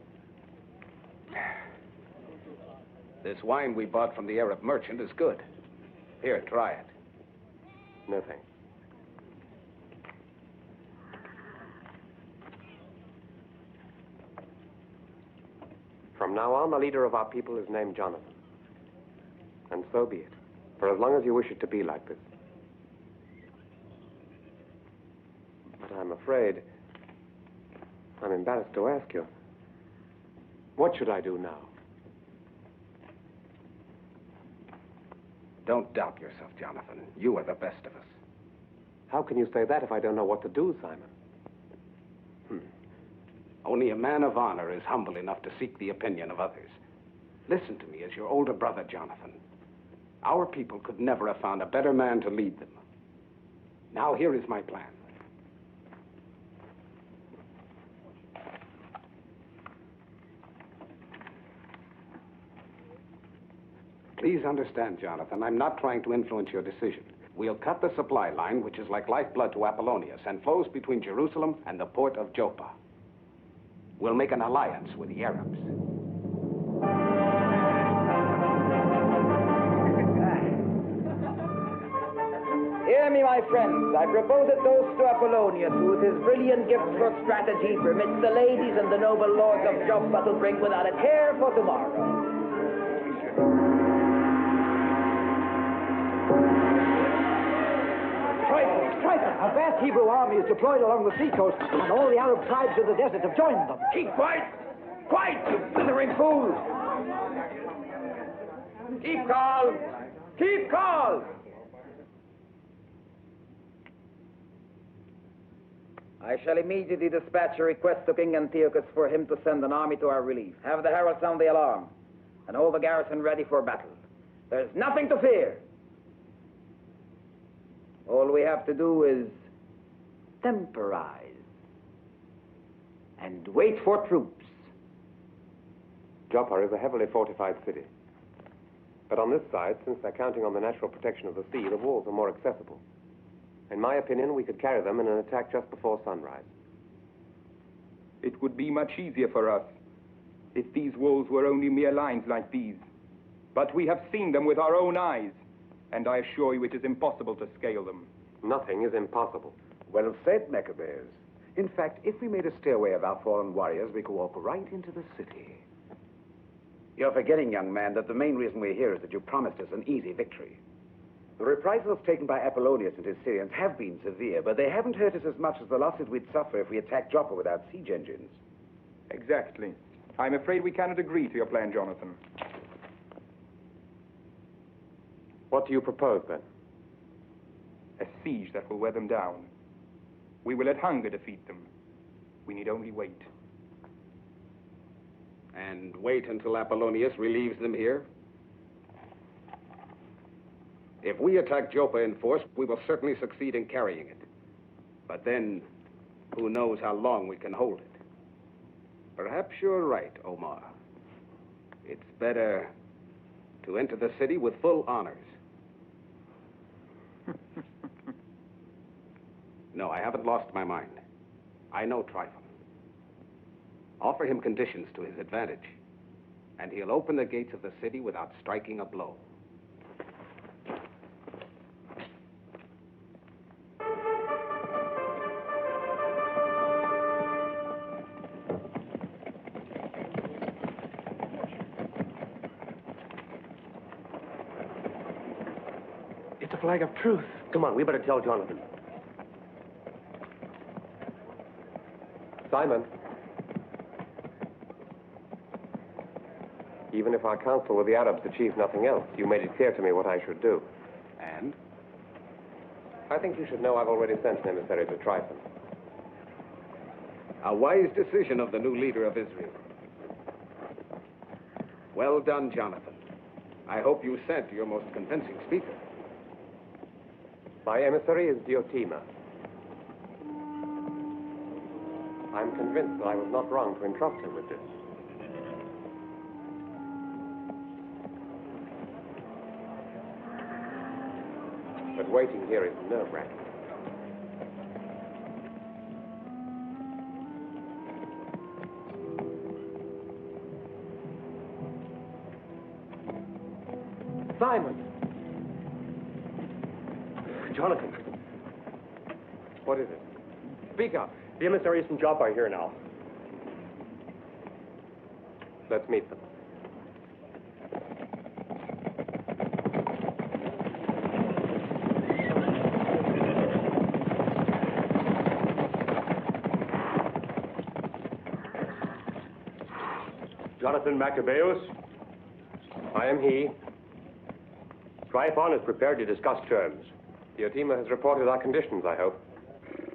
This wine we bought from the Arab merchant is good. Here, try it. No thanks. From now on, the leader of our people is named Jonathan. And so be it, for as long as you wish it to be like this. But I'm afraid I'm embarrassed to ask you. What should I do now? Don't doubt yourself, Jonathan. You are the best of us. How can you say that if I don't know what to do, Simon? Only a man of honor is humble enough to seek the opinion of others. Listen to me as your older brother, Jonathan. Our people could never have found a better man to lead them. Now, here is my plan. Please understand, Jonathan, I'm not trying to influence your decision. We'll cut the supply line, which is like lifeblood to Apollonius, and flows between Jerusalem and the port of Joppa. We'll make an alliance with the Arabs. Hear me, my friends. I propose a toast to Apollonius, who with his brilliant gift for strategy permits the ladies and the noble lords of Joppa to drink without a care for tomorrow. Traitor! A vast Hebrew army is deployed along the seacoast, and all the Arab tribes of the desert have joined them. Keep quiet! Quiet, you blithering fools! Keep calm! Keep calm! I shall immediately dispatch a request to King Antiochus for him to send an army to our relief. Have the herald sound the alarm, and hold the garrison ready for battle. There's nothing to fear. All we have to do is temporize and wait for troops. Joppa is a heavily fortified city. But on this side, since they're counting on the natural protection of the sea, the walls are more accessible. In my opinion, we could carry them in an attack just before sunrise. It would be much easier for us if these walls were only mere lines like these. But we have seen them with our own eyes, and I assure you it is impossible to scale them. Nothing is impossible. Well said, Maccabees. In fact, if we made a stairway of our fallen warriors, we could walk right into the city. You're forgetting, young man, that the main reason we're here is that you promised us an easy victory. The reprisals taken by Apollonius and his Syrians have been severe, but they haven't hurt us as much as the losses we'd suffer if we attacked Joppa without siege engines. Exactly. I'm afraid we cannot agree to your plan, Jonathan. What do you propose, then? A siege that will wear them down. We will let hunger defeat them. We need only wait. And wait until Apollonius relieves them here? If we attack Joppa in force, we will certainly succeed in carrying it. But then, who knows how long we can hold it? Perhaps you're right, Omar. It's better to enter the city with full honors. No, I haven't lost my mind. I know Tryphon. Offer him conditions to his advantage, and he'll open the gates of the city without striking a blow. It's a flag of truce. Come on, we better tell Jonathan. Simon. Even if our council with the Arabs achieved nothing else, you made it clear to me what I should do. And? I think you should know I've already sent an emissary to Tryphon. A wise decision of the new leader of Israel. Well done, Jonathan. I hope you sent your most convincing speaker. My emissary is Djordje. I'm convinced that I was not wrong to entrust him with this. But waiting here is nerve-wracking. Simon! Jonathan! What is it? Speak up. The emissaries from Joppa are here now. Let's meet them. Jonathan Maccabeus? I am he. Tryphon is prepared to discuss terms. Djordje has reported our conditions, I hope.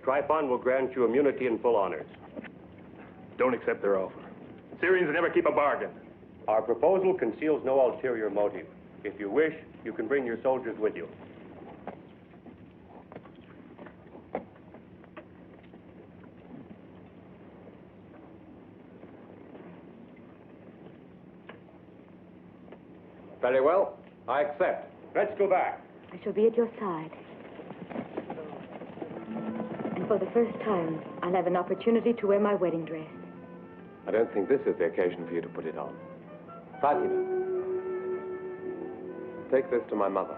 Tryphon will grant you immunity and full honors. Don't accept their offer. Syrians never keep a bargain. Our proposal conceals no ulterior motive. If you wish, you can bring your soldiers with you. Very well. I accept. Let's go back. I shall be at your side. And for the first time, I'll have an opportunity to wear my wedding dress. I don't think this is the occasion for you to put it on. Fatima, take this to my mother.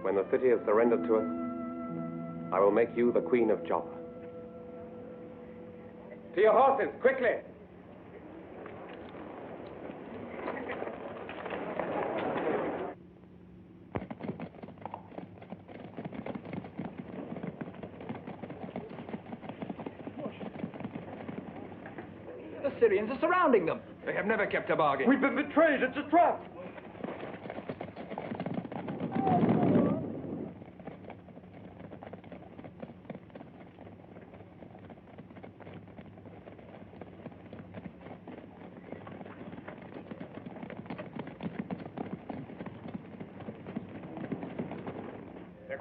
When the city is surrendered to us, I will make you the queen of Joppa. To your horses, quickly! The Syrians are surrounding them. They have never kept a bargain. We've been betrayed. It's a trap.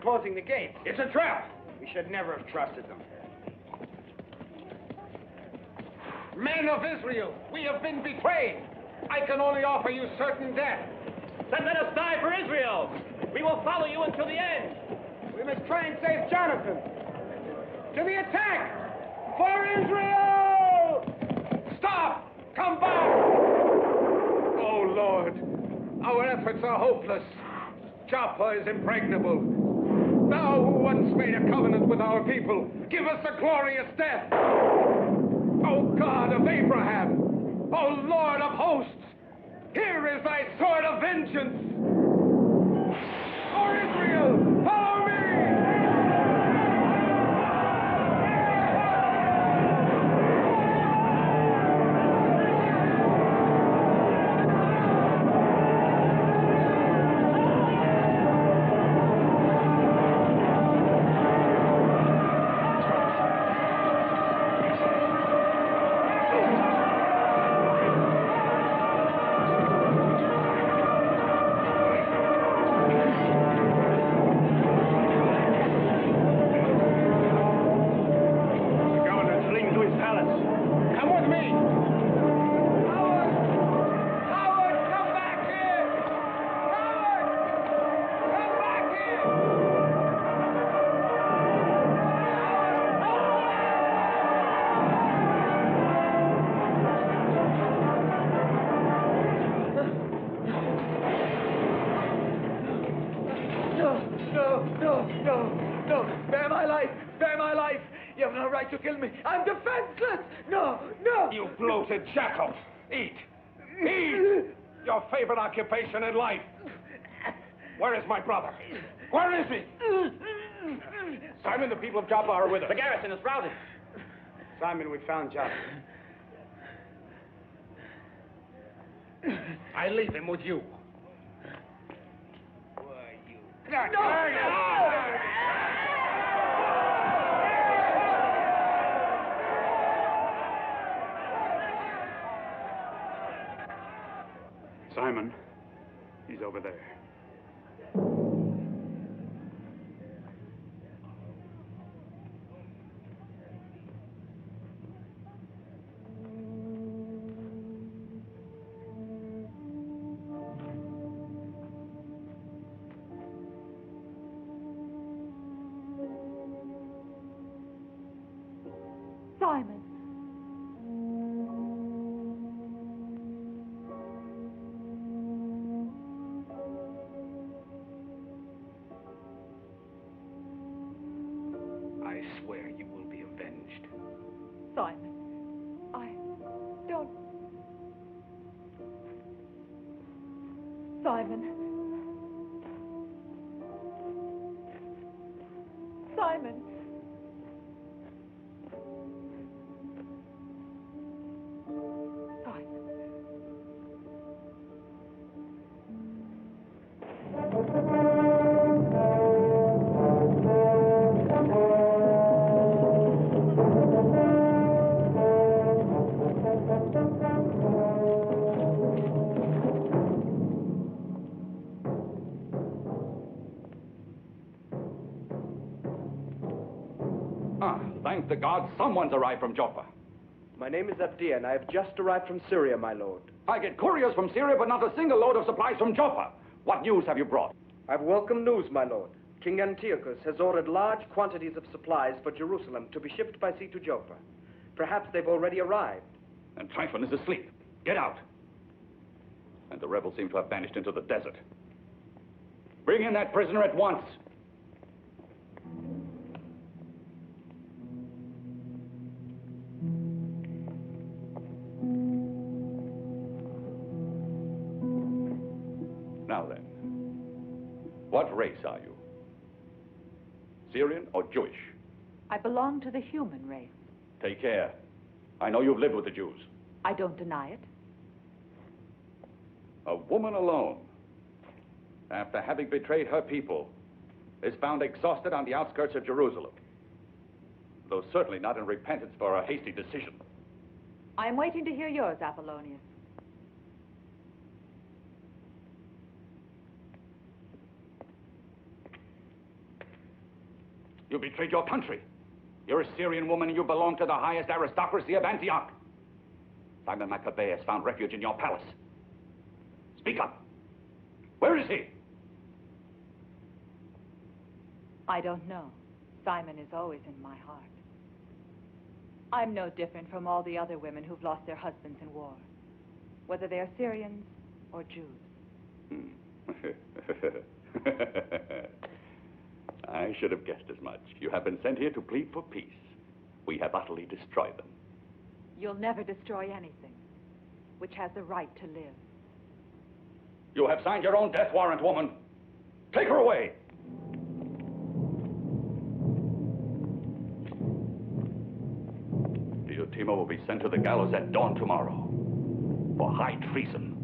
closing the gates. It's a trap. We should never have trusted them. Men of Israel, we have been betrayed. I can only offer you certain death. Then let us die for Israel. We will follow you until the end. We must try and save Jonathan. To the attack! For Israel! Stop! Come back! Oh, Lord, our efforts are hopeless. Joppa is impregnable. Thou who once made a covenant with our people, give us a glorious death. O God of Abraham, O Lord of hosts, here is thy sword of vengeance. For Israel, follow me! To kill me. I'm defenseless. No, no. You bloated jackal. Eat. Eat. Your favorite occupation in life. Where is my brother? Where is he? Simon, the people of Joppa are with us. The garrison is routed. Simon, we found Joppa. I leave him with you. Why, you... No! Simon, he's over there. Simon. I swear you will be avenged. Simon, I don't... Simon. Simon. Thank the gods, someone's arrived from Joppa. My name is Abdiya, and I have just arrived from Syria, my lord. I get couriers from Syria, but not a single load of supplies from Joppa. What news have you brought? I've welcome news, my lord. King Antiochus has ordered large quantities of supplies for Jerusalem to be shipped by sea to Joppa. Perhaps they've already arrived. And Tryphon is asleep. Get out. And the rebels seem to have vanished into the desert. Bring in that prisoner at once. Now then, what race are you? Syrian or Jewish? I belong to the human race. Take care. I know you've lived with the Jews. I don't deny it. A woman alone, after having betrayed her people, is found exhausted on the outskirts of Jerusalem. Though certainly not in repentance for a hasty decision. I am waiting to hear yours, Apollonius. You betrayed your country. You're a Syrian woman and you belong to the highest aristocracy of Antioch. Simon Maccabeus found refuge in your palace. Speak up. Where is he? I don't know. Simon is always in my heart. I'm no different from all the other women who've lost their husbands in war, whether they're Syrians or Jews. I should have guessed as much. You have been sent here to plead for peace. We have utterly destroyed them. You'll never destroy anything which has the right to live. You have signed your own death warrant, woman. Take her away. Timo will be sent to the gallows at dawn tomorrow for high treason.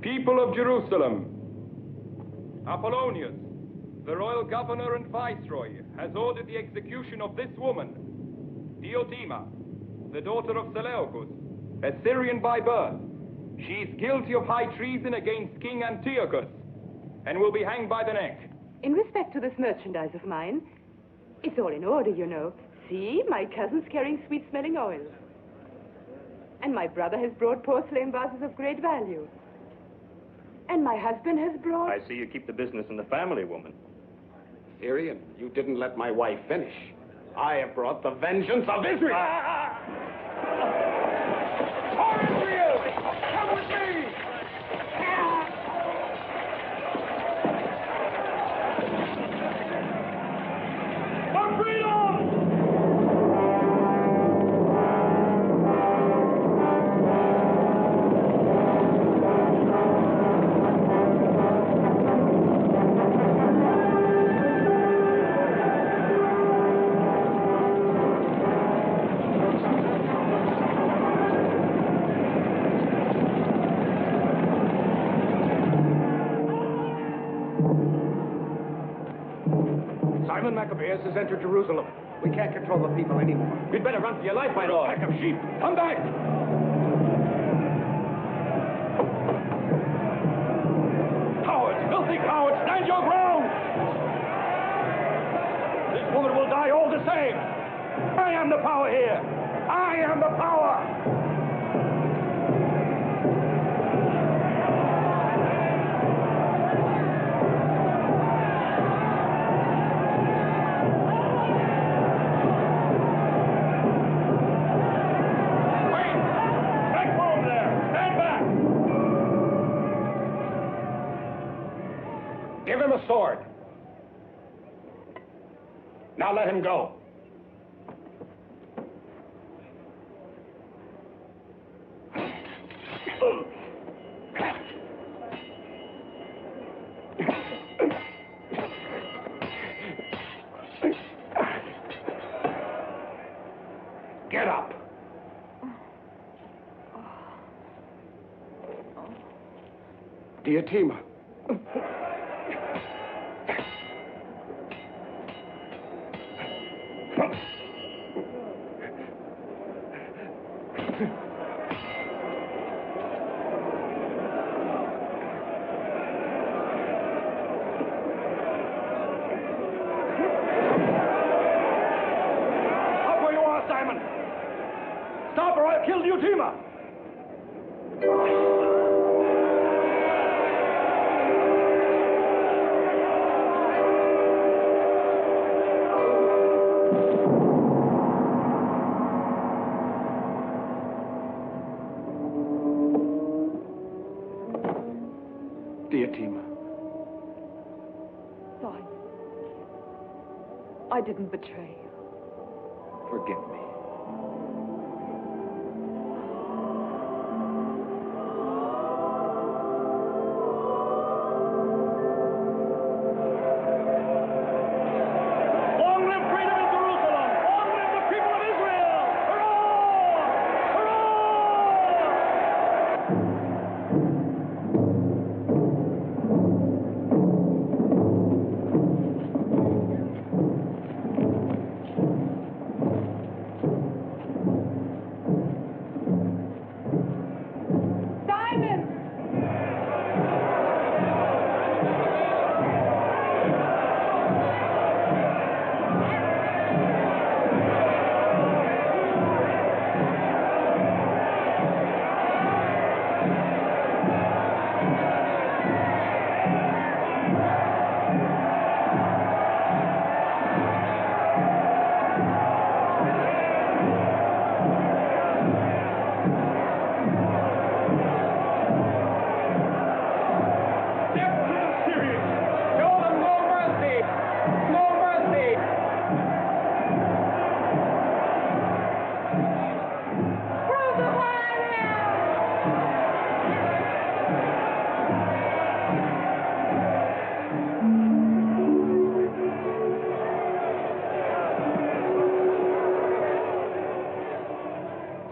People of Jerusalem, Apollonius, the royal governor and viceroy, has ordered the execution of this woman, Diotima, the daughter of Seleucus, a Syrian by birth. She is guilty of high treason against King Antiochus and will be hanged by the neck. In respect to this merchandise of mine, it's all in order, you know. See, my cousin's carrying sweet-smelling oil. And my brother has brought porcelain vases of great value. And my husband has brought... I see you keep the business in the family, woman. Syrian, you didn't let my wife finish. I have brought the vengeance of Israel. For Israel! Come with me! For freedom! Simon Maccabeus has entered Jerusalem. We can't control the people anymore. You'd better run for your life, my lord. Pack of sheep. Come back! Cowards! Filthy cowards! Stand your ground! This woman will die all the same. I am the power here. I am the power. Give him a sword. Now let him go. Get up. Diotima. Stop or I'll kill Diotima! Diotima. Simon, I didn't betray you. Forgive me. Long live freedom in Jerusalem! Long live the people of Israel! Hurrah!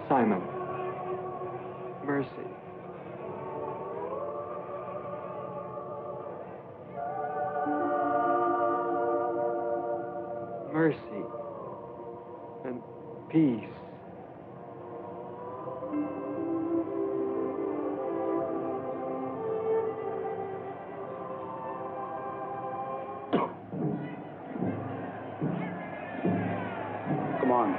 Simon, mercy. Mercy and peace. Come on.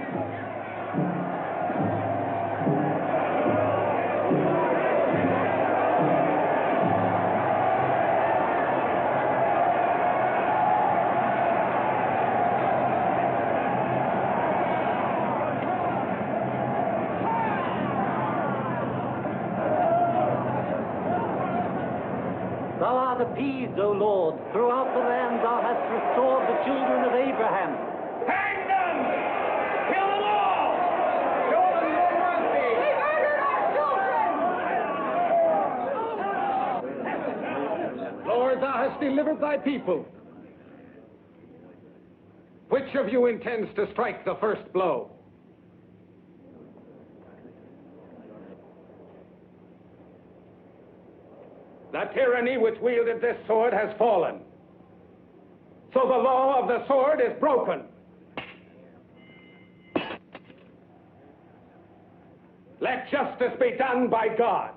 Thou art appeased, O Lord. Throughout the land thou hast restored the children of Abraham. Hang them! Kill them all! Show them no mercy! They murdered our children! Lord, thou hast delivered thy people. Which of you intends to strike the first blow? The tyranny which wielded this sword has fallen. So the law of the sword is broken. Let justice be done by God.